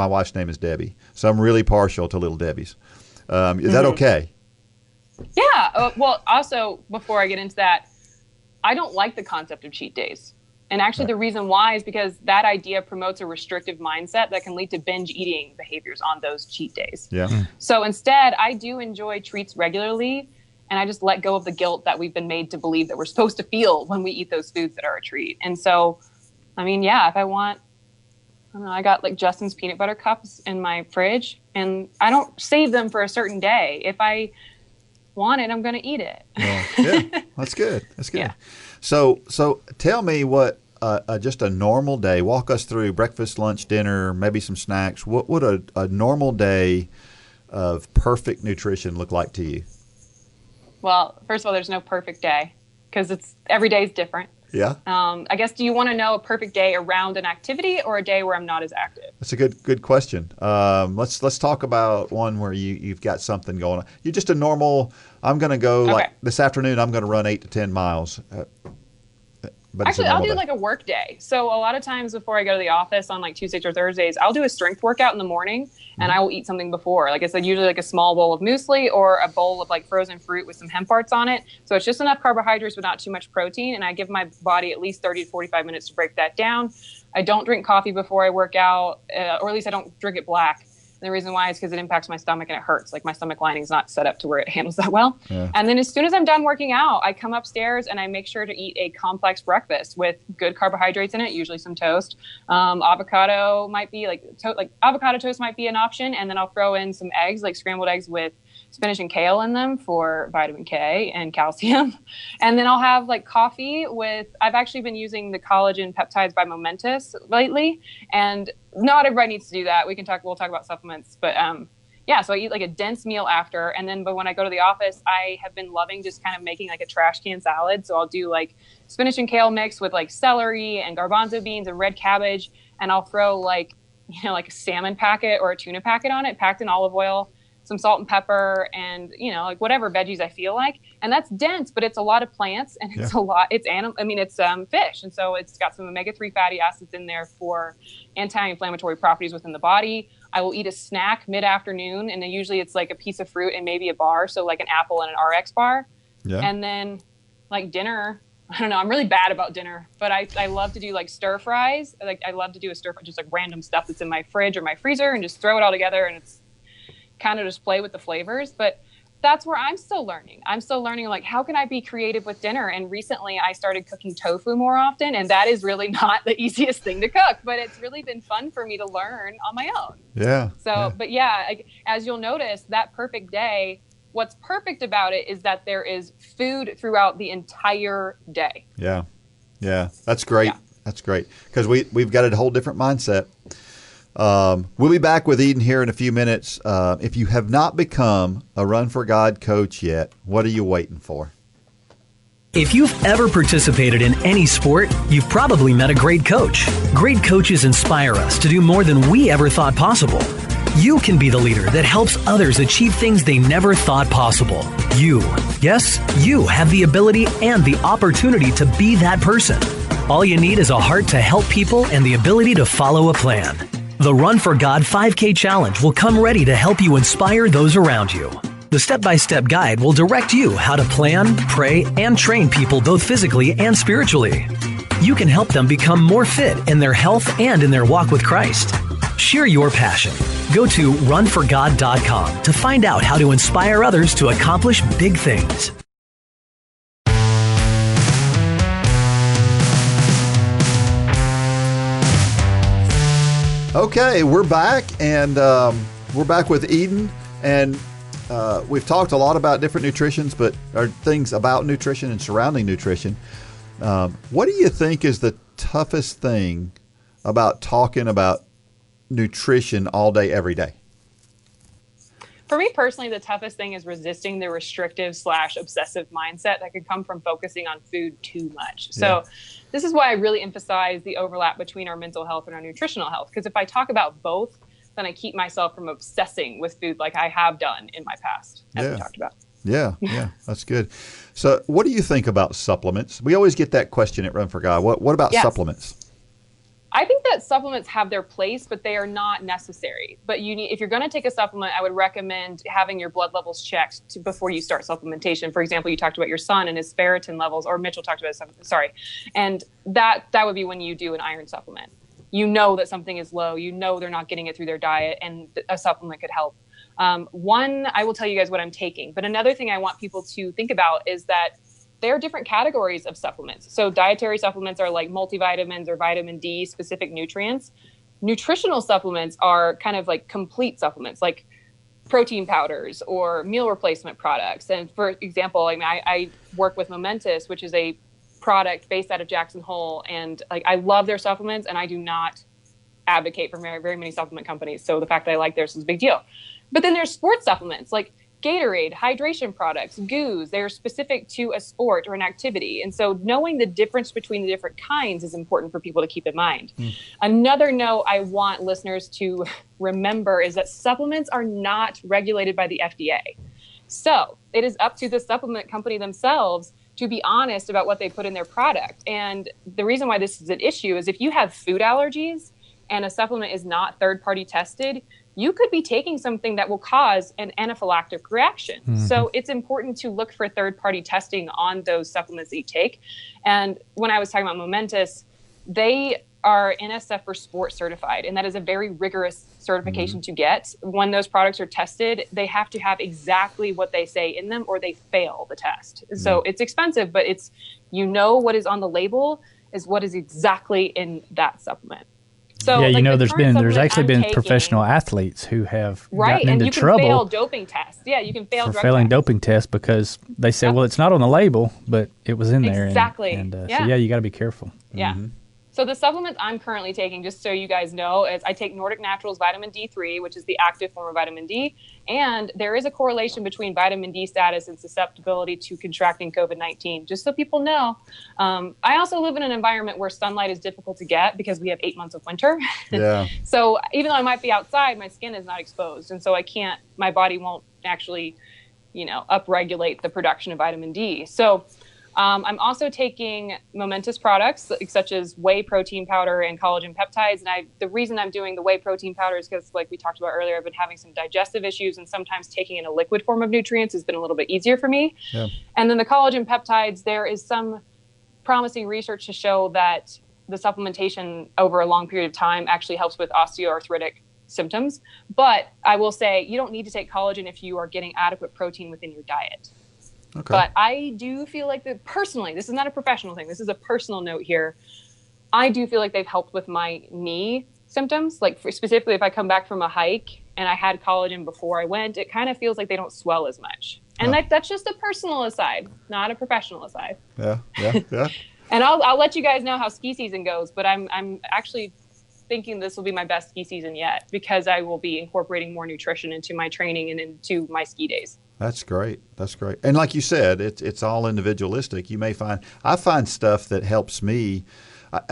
wife's name is Debbie, so I'm really partial to Little Debbie's. Is that okay? Yeah. Well, also, before I get into that, I don't like the concept of cheat days. And actually, the reason why is because that idea promotes a restrictive mindset that can lead to binge eating behaviors on those cheat days. Yeah. So instead, I do enjoy treats regularly, and I just let go of the guilt that we've been made to believe that we're supposed to feel when we eat those foods that are a treat. And so, I mean, if I want, I got like Justin's peanut butter cups in my fridge, and I don't save them for a certain day. If I want it, I'm going to eat it. Yeah, that's good. That's good. Yeah. So tell me what just a normal day. Walk us through breakfast, lunch, dinner, maybe some snacks. What would a normal day of perfect nutrition look like to you? Well, first of all, there's no perfect day because every day is different. Yeah. I guess, do you want to know a perfect day around an activity or a day where I'm not as active? That's a good question. Let's talk about one where you've got something going on. You're just a normal. I'm going to go like this afternoon. I'm going to run 8 to 10 miles. But actually, I'll do like a work day. So a lot of times before I go to the office on like Tuesdays or Thursdays, I'll do a strength workout in the morning, and I will eat something before. Like I said, usually like a small bowl of muesli or a bowl of like frozen fruit with some hemp parts on it. So it's just enough carbohydrates but not too much protein, and I give my body at least 30 to 45 minutes to break that down. I don't drink coffee before I work out, or at least I don't drink it black. And the reason why is because it impacts my stomach and it hurts. Like my stomach lining is not set up to where it handles that well. Yeah. And then as soon as I'm done working out, I come upstairs and I make sure to eat a complex breakfast with good carbohydrates in it, usually some toast. Avocado might be like avocado toast might be an option. And then I'll throw in some eggs, like scrambled eggs with spinach and kale in them for vitamin K and calcium. And then I'll have like coffee with, I've actually been using the collagen peptides by Momentous lately. And not everybody needs to do that. We'll talk about supplements, but so I eat like a dense meal after. But when I go to the office, I have been loving just kind of making like a trash can salad. So I'll do like spinach and kale mix with like celery and garbanzo beans and red cabbage. And I'll throw like a salmon packet or a tuna packet on it, packed in olive oil, some salt and pepper, and like whatever veggies I feel like. And that's dense, but it's a lot of plants, and it's it's fish, and so it's got some omega-3 fatty acids in there for anti-inflammatory properties within the body. I will eat a snack mid-afternoon, and then usually it's like a piece of fruit and maybe a bar, so like an apple and an RX bar. Yeah. And then like dinner, I don't know, I'm really bad about dinner, but I love to do like stir fries. Like I love to do a stir fry, just like random stuff that's in my fridge or my freezer, and just throw it all together, and kind of just play with the flavors. But that's where I'm still learning. I'm still learning, like, how can I be creative with dinner? And recently I started cooking tofu more often, and that is really not the easiest thing to cook, but it's really been fun for me to learn on my own. Yeah. So, but yeah, as you'll notice, that perfect day, what's perfect about it is that there is food throughout the entire day. Yeah. Yeah. That's great. Yeah. That's great. Because we've got a whole different mindset. We'll be back with Eden here in a few minutes. If you have not become a Run for God coach yet, what are you waiting for? If you've ever participated in any sport, you've probably met a great coach. Great coaches inspire us to do more than we ever thought possible. You can be the leader that helps others achieve things they never thought possible. You, yes, you have the ability and the opportunity to be that person. All you need is a heart to help people and the ability to follow a plan. The Run for God 5K Challenge will come ready to help you inspire those around you. The step-by-step guide will direct you how to plan, pray, and train people both physically and spiritually. You can help them become more fit in their health and in their walk with Christ. Share your passion. Go to runforgod.com to find out how to inspire others to accomplish big things. Okay, we're back, and we're back with Eden, and we've talked a lot about different nutritions, or things about nutrition and surrounding nutrition. What do you think is the toughest thing about talking about nutrition all day, every day? For me personally, the toughest thing is resisting the restrictive/obsessive mindset that could come from focusing on food too much. So this is why I really emphasize the overlap between our mental health and our nutritional health. Because if I talk about both, then I keep myself from obsessing with food like I have done in my past, as we talked about. Yeah, that's good. So what do you think about supplements? We always get that question at Run for God. What about supplements? I think that supplements have their place, but they are not necessary. But if you're going to take a supplement, I would recommend having your blood levels checked before you start supplementation. For example, you talked about your son and his ferritin levels, or Mitchell talked about and that would be when you do an iron supplement. You know that something is low. You know they're not getting it through their diet, and a supplement could help. One, I will tell you guys what I'm taking. But another thing I want people to think about is that there are different categories of supplements. So dietary supplements are like multivitamins or vitamin D specific nutrients. Nutritional supplements are kind of like complete supplements, like protein powders or meal replacement products. And for example, I work with Momentous, which is a product based out of Jackson Hole. And I love their supplements, and I do not advocate for very, very many supplement companies. So the fact that I like theirs is a big deal. But then there's sports supplements like Gatorade, hydration products, goos. They're specific to a sport or an activity. And so knowing the difference between the different kinds is important for people to keep in mind. Another note I want listeners to remember is that supplements are not regulated by the FDA. So it is up to the supplement company themselves to be honest about what they put in their product. And the reason why this is an issue is if you have food allergies and a supplement is not third-party tested, you could be taking something that will cause an anaphylactic reaction. So it's important to look for third-party testing on those supplements that you take. And when I was talking about Momentous, they are NSF for Sport certified, and that is a very rigorous certification to get. When those products are tested, they have to have exactly what they say in them, or they fail the test. So it's expensive, but it's, what is on the label is what is exactly in that supplement. So, there's actually been professional athletes who have gotten into trouble. You can fail doping tests. Yeah, you can fail for drug failing tests. doping tests because they say, well, it's not on the label, but it was in there. Exactly. So you got to be careful. Yeah. So the supplements I'm currently taking, just so you guys know, is I take Nordic Naturals vitamin D3, which is the active form of vitamin D. And there is a correlation between vitamin D status and susceptibility to contracting COVID-19, just so people know. I also live in an environment where sunlight is difficult to get because we have 8 months of winter. So even though I might be outside, my skin is not exposed. And so my body won't actually, upregulate the production of vitamin D. So I'm also taking Momentous products such as whey protein powder and collagen peptides. And the reason I'm doing the whey protein powder is because, like we talked about earlier, I've been having some digestive issues, and sometimes taking in a liquid form of nutrients has been a little bit easier for me. And then the collagen peptides, there is some promising research to show that the supplementation over a long period of time actually helps with osteoarthritic symptoms. But I will say you don't need to take collagen if you are getting adequate protein within your diet. Okay. But I do feel like that personally, this is not a professional thing. This is a personal note here. I do feel like they've helped with my knee symptoms. Like specifically, if I come back from a hike and I had collagen before I went, it kind of feels like they don't swell as much. And that's just a personal aside, not a professional aside. Yeah. And I'll let you guys know how ski season goes, but I'm actually thinking this will be my best ski season yet because I will be incorporating more nutrition into my training and into my ski days. That's great. And like you said, it's all individualistic. You may I find stuff that helps me.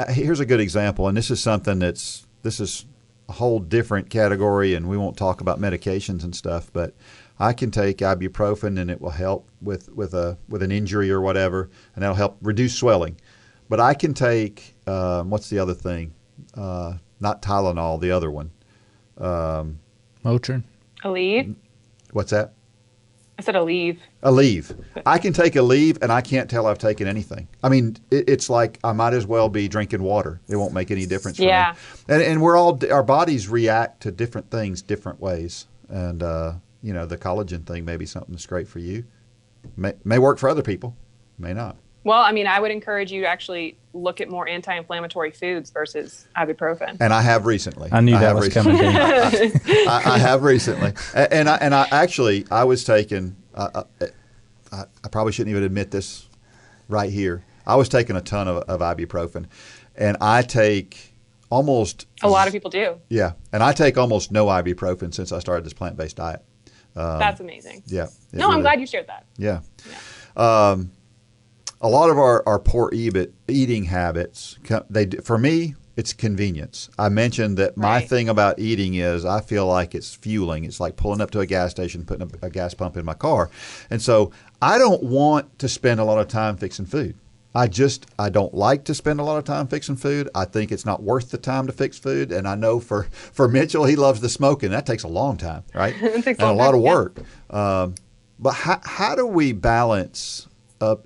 Here's a good example, and this is something this is a whole different category, and we won't talk about medications and stuff, but I can take ibuprofen and it will help with an injury or whatever, and that'll help reduce swelling. But I can take what's the other thing? Not Tylenol, the other one. Motrin. Aleve. What's that? I said Aleve. Aleve. I can take Aleve and I can't tell I've taken anything. I mean, it's like I might as well be drinking water. It won't make any difference for me. And our bodies react to different things different ways. And the collagen thing may be something that's great for you. May work for other people, may not. Well, I mean, I would encourage you to actually look at more anti-inflammatory foods versus ibuprofen. And I have recently. I knew that was coming. I have recently. And I was taking, I probably shouldn't even admit this right here. I was taking a ton of ibuprofen. And I take almost. A lot of people do. Yeah. And I take almost no ibuprofen since I started this plant-based diet. That's amazing. Yeah. No, I'm glad you shared that. Yeah. A lot of our poor eating habits, for me, it's convenience. I mentioned that my thing about eating is I feel like it's fueling. It's like pulling up to a gas station, putting a gas pump in my car. And so I don't want to spend a lot of time fixing food. I don't like to spend a lot of time fixing food. I think it's not worth the time to fix food. And I know for Mitchell, he loves the smoking. That takes a long time, right? It takes a lot of work. Yeah. But how do we balance,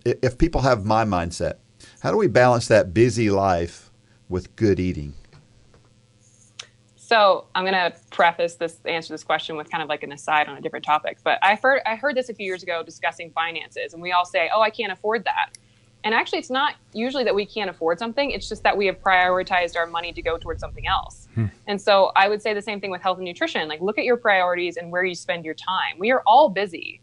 if people have my mindset, how do we balance that busy life with good eating? So I'm going to answer this question with kind of like an aside on a different topic. But I heard this a few years ago discussing finances, and we all say, oh, I can't afford that. And actually, it's not usually that we can't afford something. It's just that we have prioritized our money to go towards something else. And so I would say the same thing with health and nutrition. Like, look at your priorities and where you spend your time. We are all busy,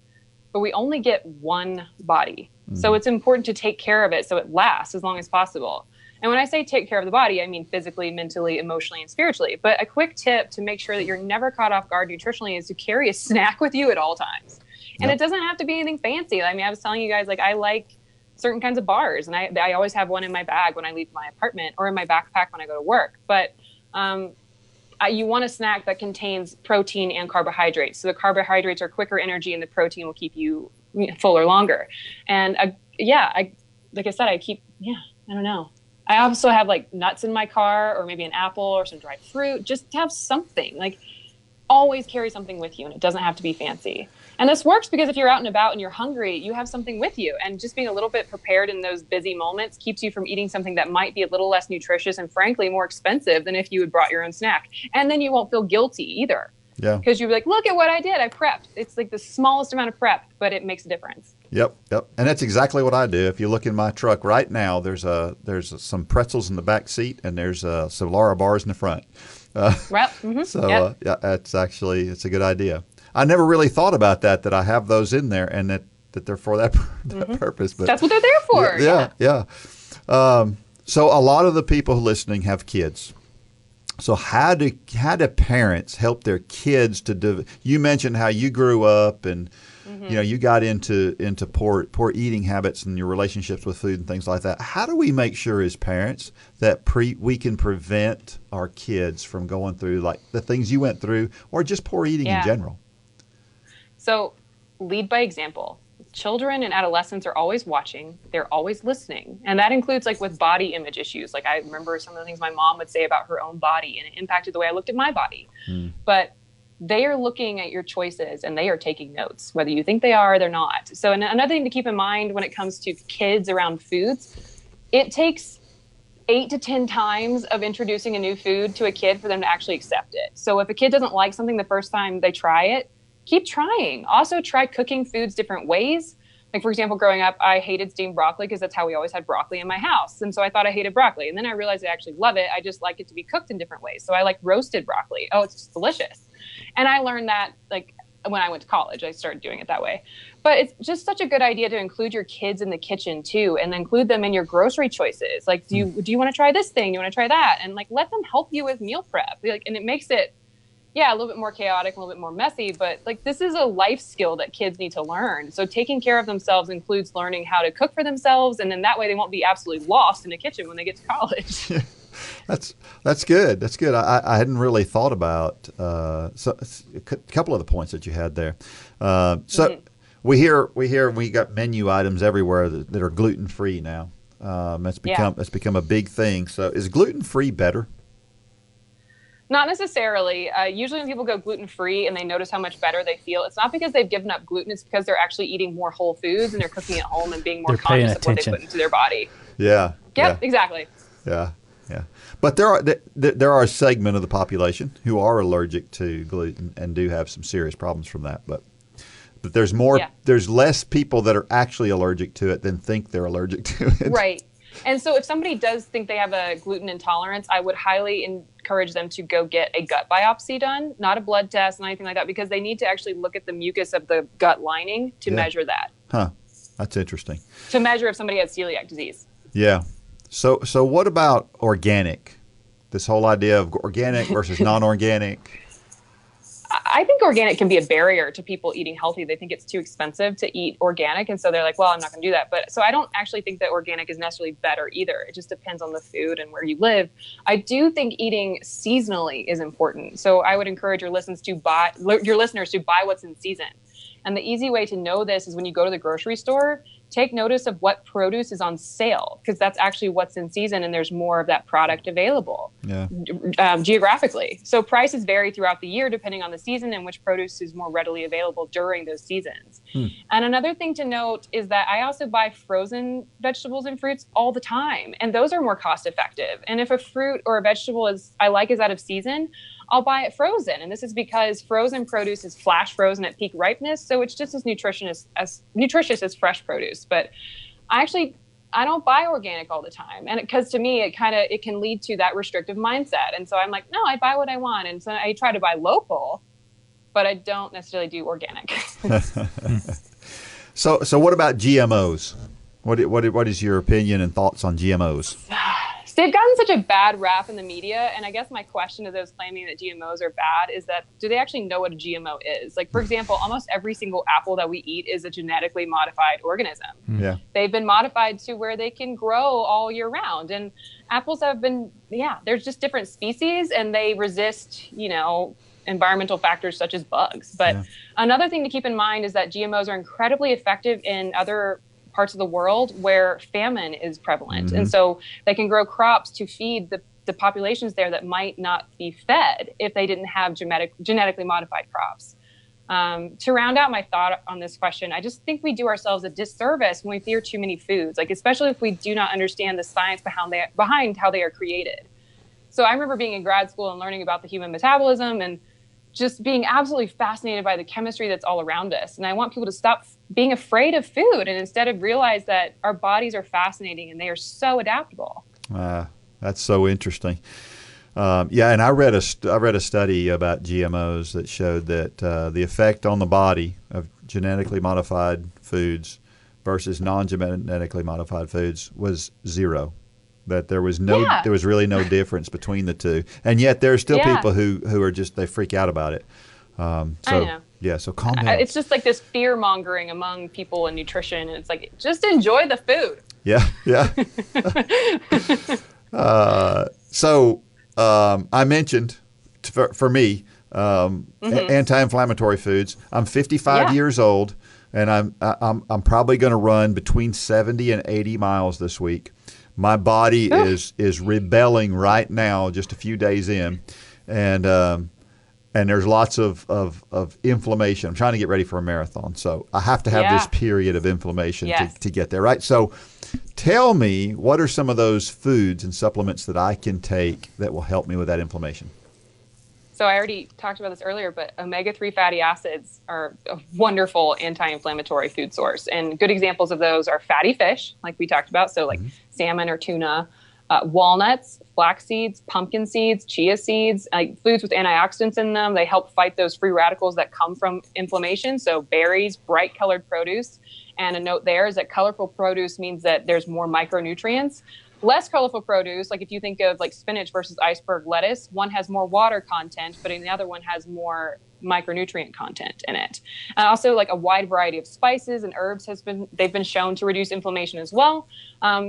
but we only get one body. So it's important to take care of it so it lasts as long as possible. And when I say take care of the body, I mean physically, mentally, emotionally, and spiritually. But a quick tip to make sure that you're never caught off guard nutritionally is to carry a snack with you at all times. And It doesn't have to be anything fancy. I mean, I was telling you guys, like, I like certain kinds of bars, and I always have one in my bag when I leave my apartment or in my backpack when I go to work. But you want a snack that contains protein and carbohydrates. So the carbohydrates are quicker energy, and the protein will keep you fuller longer. And I don't know. I also have like nuts in my car, or maybe an apple or some dried fruit, just to have something. Like, always carry something with you, and it doesn't have to be fancy. And this works because if you're out and about and you're hungry, you have something with you. And just being a little bit prepared in those busy moments keeps you from eating something that might be a little less nutritious and frankly more expensive than if you had brought your own snack. And then you won't feel guilty either. Yeah. Because you're like, look at what I did. I prepped. It's like the smallest amount of prep, but it makes a difference. Yep. And that's exactly what I do. If you look in my truck right now, there's some pretzels in the back seat, and there's some Lara bars in the front. So it's a good idea. I never really thought about that I have those in there, and that they're for that purpose. But that's what they're there for. Yeah. So a lot of the people listening have kids. So how do parents help their kids to do? You mentioned how you grew up, and you got into poor eating habits and your relationships with food and things like that. How do we make sure as parents that we can prevent our kids from going through like the things you went through, or just poor eating in general? So lead by example. Children and adolescents are always watching. They're always listening. And that includes like with body image issues. Like, I remember some of the things my mom would say about her own body, and it impacted the way I looked at my body. But they are looking at your choices, and they are taking notes, whether you think they are or they're not. So another thing to keep in mind when it comes to kids around foods, it takes 8 to 10 times of introducing a new food to a kid for them to actually accept it. So if a kid doesn't like something the first time they try it, keep trying. Also try cooking foods different ways. Like, for example, growing up, I hated steamed broccoli because that's how we always had broccoli in my house. And so I thought I hated broccoli. And then I realized I actually love it. I just like it to be cooked in different ways. So I like roasted broccoli. Oh, it's just delicious. And I learned that, like, when I went to college, I started doing it that way. But it's just such a good idea to include your kids in the kitchen too, and include them in your grocery choices. Like, do you want to try this thing? Do you want to try that? And like, let them help you with meal prep. Like, and it makes it, a little bit more chaotic, a little bit more messy, but like, this is a life skill that kids need to learn. So taking care of themselves includes learning how to cook for themselves. And then that way they won't be absolutely lost in the kitchen when they get to college. That's good. That's good. I hadn't really thought about a couple of the points that you had there. We got menu items everywhere that are gluten free now. That's become a big thing. So is gluten free better? Not necessarily. Usually when people go gluten-free and they notice how much better they feel, it's not because they've given up gluten. It's because they're actually eating more whole foods and they're cooking at home and being more conscious of what they put into their body. Yeah. Yep, exactly. Yeah. But there are a segment of the population who are allergic to gluten and do have some serious problems from that. But there's more. Yeah. There's less people that are actually allergic to it than think they're allergic to it. Right. And so if somebody does think they have a gluten intolerance, I would highly encourage them to go get a gut biopsy done, not a blood test, not anything like that, because they need to actually look at the mucus of the gut lining to measure that. Huh. That's interesting. To measure if somebody has celiac disease. Yeah. So what about organic? This whole idea of organic versus non-organic? I think organic can be a barrier to people eating healthy. They think it's too expensive to eat organic. And so they're like, well, I'm not going to do that. But so I don't actually think that organic is necessarily better either. It just depends on the food and where you live. I do think eating seasonally is important. So I would encourage your listeners to buy what's in season. And the easy way to know this is when you go to the grocery store, take notice of what produce is on sale, because that's actually what's in season and there's more of that product available geographically. So prices vary throughout the year depending on the season and which produce is more readily available during those seasons. And another thing to note is that I also buy frozen vegetables and fruits all the time, and those are more cost effective. And if a fruit or a vegetable is out of season, I'll buy it frozen. And this is because frozen produce is flash frozen at peak ripeness. So it's just as nutritious as fresh produce. But I don't buy organic all the time. And because to me, it can lead to that restrictive mindset. And so I'm like, no, I buy what I want. And so I try to buy local, but I don't necessarily do organic. So what about GMOs? What is your opinion and thoughts on GMOs? They've gotten such a bad rap in the media, and I guess my question to those claiming that GMOs are bad is that, do they actually know what a GMO is? Like, for example, almost every single apple that we eat is a genetically modified organism. Yeah. They've been modified to where they can grow all year round, and apples have been, there's just different species, and they resist, environmental factors such as bugs. But another thing to keep in mind is that GMOs are incredibly effective in other parts of the world where famine is prevalent. And so they can grow crops to feed the populations there that might not be fed if they didn't have genetically modified crops. To round out my thought on this question, I just think we do ourselves a disservice when we fear too many foods, like especially if we do not understand the science behind how they are created. So I remember being in grad school and learning about the human metabolism and just being absolutely fascinated by the chemistry that's all around us. And I want people to stop being afraid of food and instead of realize that our bodies are fascinating and they are so adaptable. That's so interesting. And I read a study about GMOs that showed that the effect on the body of genetically modified foods versus non-genetically modified foods was zero. That there was really no difference between the two, and yet there are still people who are just, they freak out about it. I know. Yeah, so calm down. It's just like this fear mongering among people in nutrition, and it's like, just enjoy the food. Yeah. I mentioned for me anti-inflammatory foods. I'm 55 years old, and I'm probably going to run between 70 and 80 miles this week. My body is rebelling right now, just a few days in, and there's lots of inflammation. I'm trying to get ready for a marathon, so I have to have this period of inflammation to get there, right? So tell me, what are some of those foods and supplements that I can take that will help me with that inflammation? So I already talked about this earlier, but omega-3 fatty acids are a wonderful anti-inflammatory food source. And good examples of those are fatty fish, like we talked about. So like salmon or tuna, walnuts, flax seeds, pumpkin seeds, chia seeds, foods with antioxidants in them. They help fight those free radicals that come from inflammation. So berries, bright colored produce. And a note there is that colorful produce means that there's more micronutrients. Less colorful produce, like if you think of like spinach versus iceberg lettuce, one has more water content, but the other one has more micronutrient content in it. And also like a wide variety of spices and herbs they've been shown to reduce inflammation as well.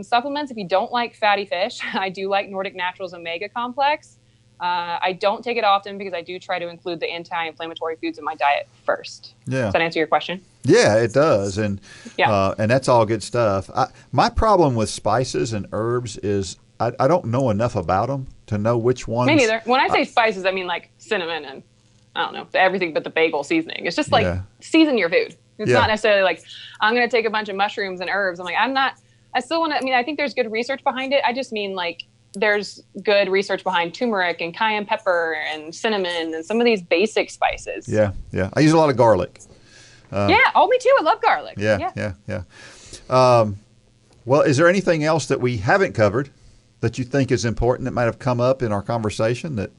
Supplements, if you don't like fatty fish, I do like Nordic Naturals Omega Complex. I don't take it often because I do try to include the anti-inflammatory foods in my diet first. Yeah. Does that answer your question? Yeah, it does. And that's all good stuff. My problem with spices and herbs is I don't know enough about them to know which ones. Me neither. When I say spices, I mean like cinnamon and I don't know, everything but the bagel seasoning. It's just like season your food. It's not necessarily like I'm going to take a bunch of mushrooms and herbs. I'm like, I still want to, I think there's good research behind it. I just mean like there's good research behind turmeric and cayenne pepper and cinnamon and some of these basic spices. Yeah. I use a lot of garlic. Me too. I love garlic. Yeah. Well, is there anything else that we haven't covered that you think is important that might have come up in our conversation that?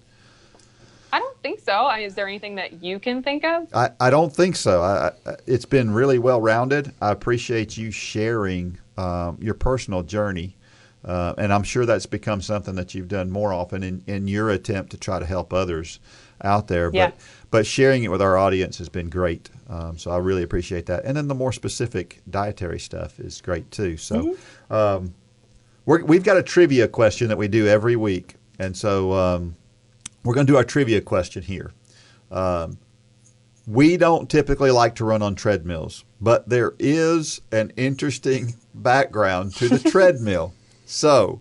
I don't think so. Is there anything that you can think of? I don't think so. It's been really well-rounded. I appreciate you sharing your personal journey. And I'm sure that's become something that you've done more often in your attempt to try to help others out there. But sharing it with our audience has been great. So I really appreciate that. And then the more specific dietary stuff is great too. So we've got a trivia question that we do every week. And so we're going to do our trivia question here. We don't typically like to run on treadmills, but there is an interesting background to the treadmill. So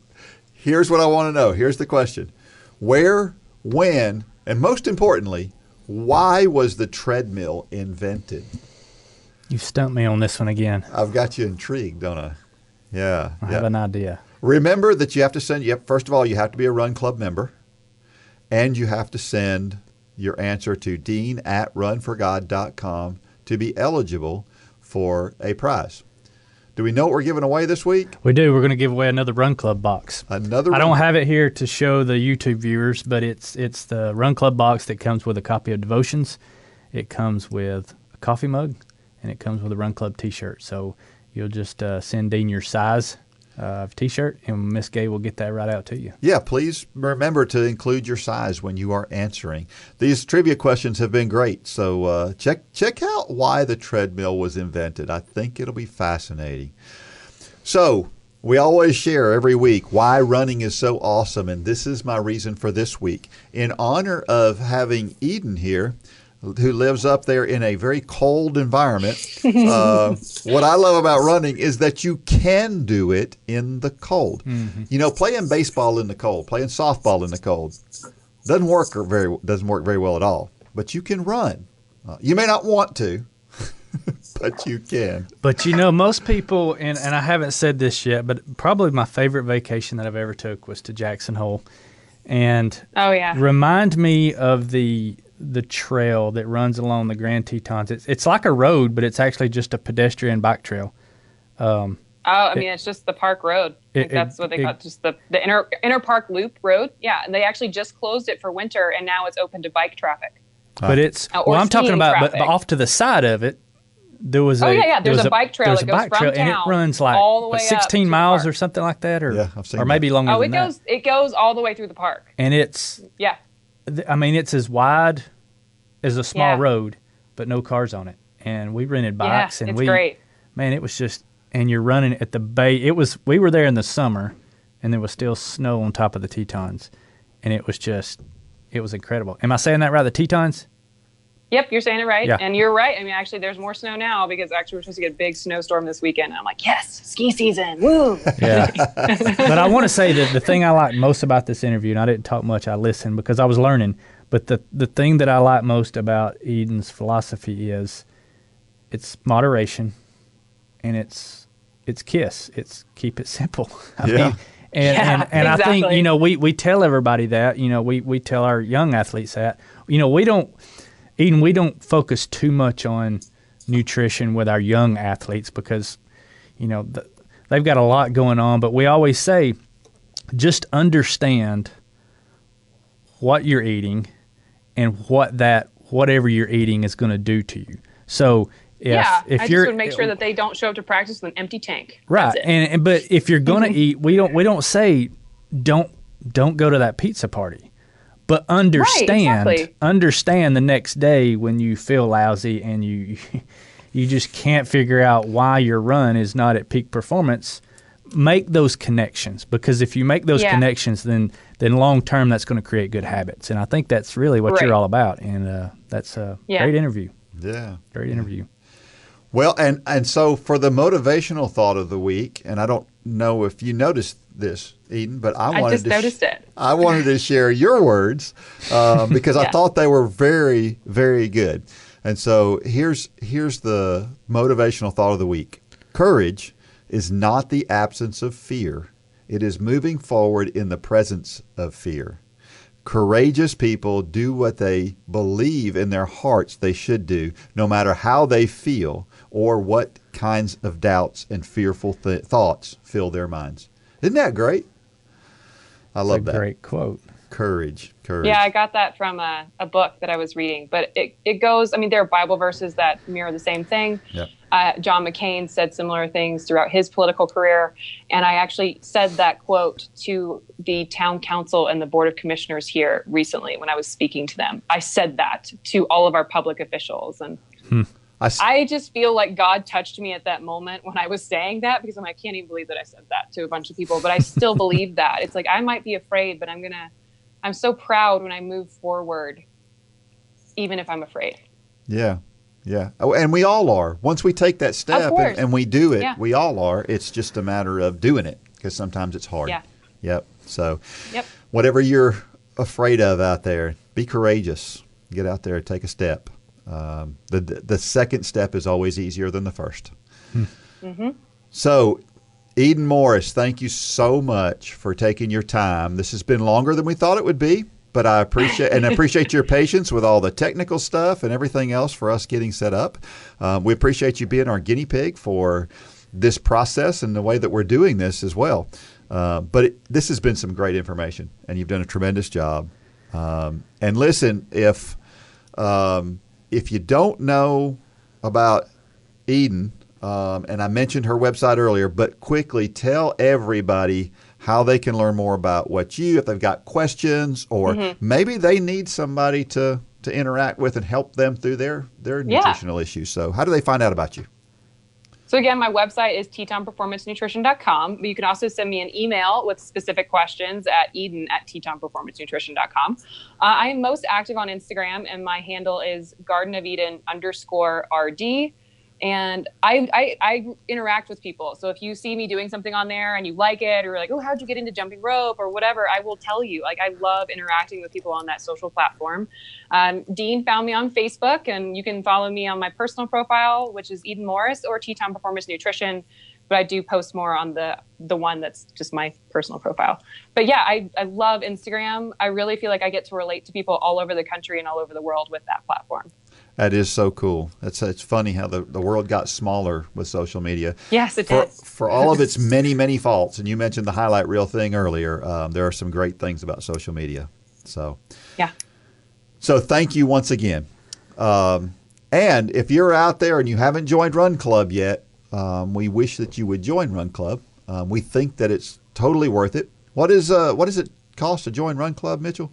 here's what I want to know. Here's the question. Where, when, and most importantly, why was the treadmill invented? You've stumped me on this one again. I've got you intrigued, don't I? Yeah. I have an idea. Remember that you have to send, first of all, you have to be a Run Club member, and you have to send your answer to dean@runforgod.com to be eligible for a prize. Do we know what we're giving away this week? We do. We're going to give away another Run Club box. I don't have it here to show the YouTube viewers, but it's the Run Club box that comes with a copy of Devotions. It comes with a coffee mug, and it comes with a Run Club T-shirt. So you'll just send Dean your size of T-shirt, and Miss Gay will get that right out to you. Yeah, please remember to include your size when you are answering. These trivia questions have been great, so check out why the treadmill was invented. I think it'll be fascinating. So we always share every week why running is so awesome, and this is my reason for this week. In honor of having Eden here, who lives up there in a very cold environment. What I love about running is that you can do it in the cold. Mm-hmm. You know, playing baseball in the cold, playing softball in the cold doesn't work very well at all. But you can run. You may not want to, but you can. But you know, most people, and I haven't said this yet, but probably my favorite vacation that I've ever took was to Jackson Hole. And remind me of the trail that runs along the Grand Tetons. It's like a road, but it's actually just a pedestrian bike trail. It's just the park road. That's what they call it, just the inner park loop road. Yeah, and they actually just closed it for winter, and now it's open to bike traffic. But I'm talking about, but off to the side of it, there was there's a bike trail that goes from town, and it runs like all the way 16 miles or something like that, or maybe longer than that. It goes all the way through the park. And it's it's as wide as a small road, but no cars on it. And we rented bikes, and it's great. Man, it was just, and you're running at the bay. We were there in the summer, and there was still snow on top of the Tetons, and it was incredible. Am I saying that right? The Tetons? Yep, you're saying it right. Yeah. And you're right. I mean, actually, there's more snow now because actually we're supposed to get a big snowstorm this weekend. And I'm like, yes, ski season. Woo! Yeah. But I want to say that the thing I like most about this interview, and I didn't talk much, I listened because I was learning, but the thing that I like most about Eden's philosophy is it's moderation, and it's it's KISS. It's keep it simple. I Yeah. mean, and I think, exactly. you know, we tell everybody that, you know, we tell our young athletes that, you know, we don't focus too much on nutrition with our young athletes because, you know, they've got a lot going on, but we always say, just understand what you're eating and whatever you're eating is going to do to you. So if I you're, just would make sure that they don't show up to practice with an empty tank. right, That's it. and but if you're going to eat, we don't say don't go to that pizza party, but understand the next day when you feel lousy and you just can't figure out why your run is not at peak performance. Make those connections, because if you make those connections, then long term that's going to create good habits, and I think that's really what you're all about. And that's a great interview. Yeah, great interview. Well, and so for the motivational thought of the week, and I don't know if you noticed this, Eden, but I wanted to share your words because I thought they were very, very good. And so here's the motivational thought of the week. Courage is not the absence of fear. It is moving forward in the presence of fear. Courageous people do what they believe in their hearts they should do, no matter how they feel or what kinds of doubts and fearful thoughts fill their minds. Isn't that great? I love that. Great quote. Courage. Yeah, I got that from a book that I was reading. But it goes, I mean, there are Bible verses that mirror the same thing. Yep. John McCain said similar things throughout his political career. And I actually said that quote to the town council and the board of commissioners here recently when I was speaking to them. I said that to all of our public officials. And I just feel like God touched me at that moment when I was saying that, because I can't even believe that I said that to a bunch of people. But I still believe that. It's like I might be afraid, but I'm so proud when I move forward, even if I'm afraid. Yeah. Yeah. Oh, and we all are. Once we take that step and we do it, we all are. It's just a matter of doing it, because sometimes it's hard. Yeah. Yep. So whatever you're afraid of out there, be courageous. Get out there and take a step. The second step is always easier than the first. Mm-hmm. So, Eden Morris, thank you so much for taking your time. This has been longer than we thought it would be, but I appreciate your patience with all the technical stuff and everything else for us getting set up. We appreciate you being our guinea pig for this process and the way that we're doing this as well. But this has been some great information, and you've done a tremendous job. And listen, if you don't know about Eden, and I mentioned her website earlier, but quickly tell everybody how they can learn more about if they've got questions, or maybe they need somebody to interact with and help them through their nutritional issues. So how do they find out about you? So again, my website is tetonperformancenutrition.com, but you can also send me an email with specific questions at eden@tetonperformancenutrition.com. I am most active on Instagram, and my handle is gardenofeden_RD. And I interact with people. So if you see me doing something on there and you like it, or you're like, oh, how'd you get into jumping rope or whatever, I will tell you. Like, I love interacting with people on that social platform. Dean found me on Facebook, and you can follow me on my personal profile, which is Eden Morris, or Teton Performance Nutrition. But I do post more on the one that's just my personal profile. But yeah, I love Instagram. I really feel like I get to relate to people all over the country and all over the world with that platform. That is so cool. It's funny how the world got smaller with social media. Yes, it did. For all of its many, many faults, and you mentioned the highlight reel thing earlier, there are some great things about social media. So thank you once again. And if you're out there and you haven't joined Run Club yet, we wish that you would join Run Club. We think that it's totally worth it. What does it cost to join Run Club, Mitchell?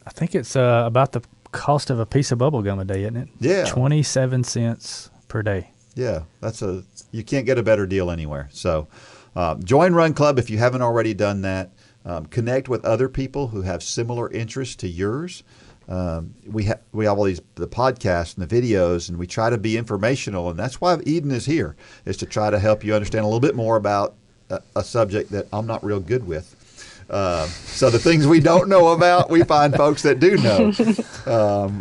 I think it's about the cost of a piece of bubble gum a day, isn't it? Yeah. 27 cents per day. Yeah, you can't get a better deal anywhere. So join Run Club if you haven't already done that. Connect with other people who have similar interests to yours. We have all the podcasts and the videos, and we try to be informational, and that's why Eden is here, is to try to help you understand a little bit more about a subject that I'm not real good with. So the things we don't know about, we find folks that do know,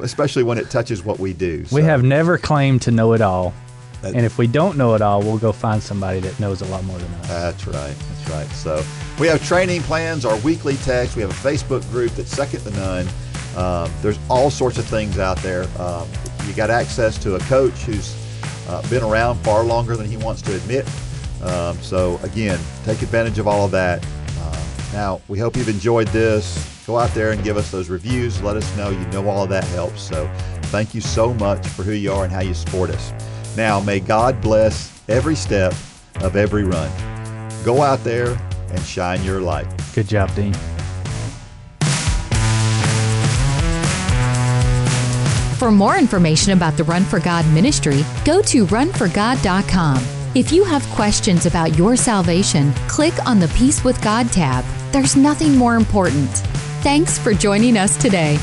especially when it touches what we do. So. We have never claimed to know it all, And if we don't know it all, we'll go find somebody that knows a lot more than us. That's right. So we have training plans, our weekly text. We have a Facebook group that's second to none. There's all sorts of things out there. You got access to a coach who's been around far longer than he wants to admit. So again, take advantage of all of that. Now, we hope you've enjoyed this. Go out there and give us those reviews. Let us know you know all of that helps. So thank you so much for who you are and how you support us. Now, may God bless every step of every run. Go out there and shine your light. Good job, Dean. For more information about the Run for God ministry, go to runforgod.com. If you have questions about your salvation, click on the Peace with God tab. There's nothing more important. Thanks for joining us today.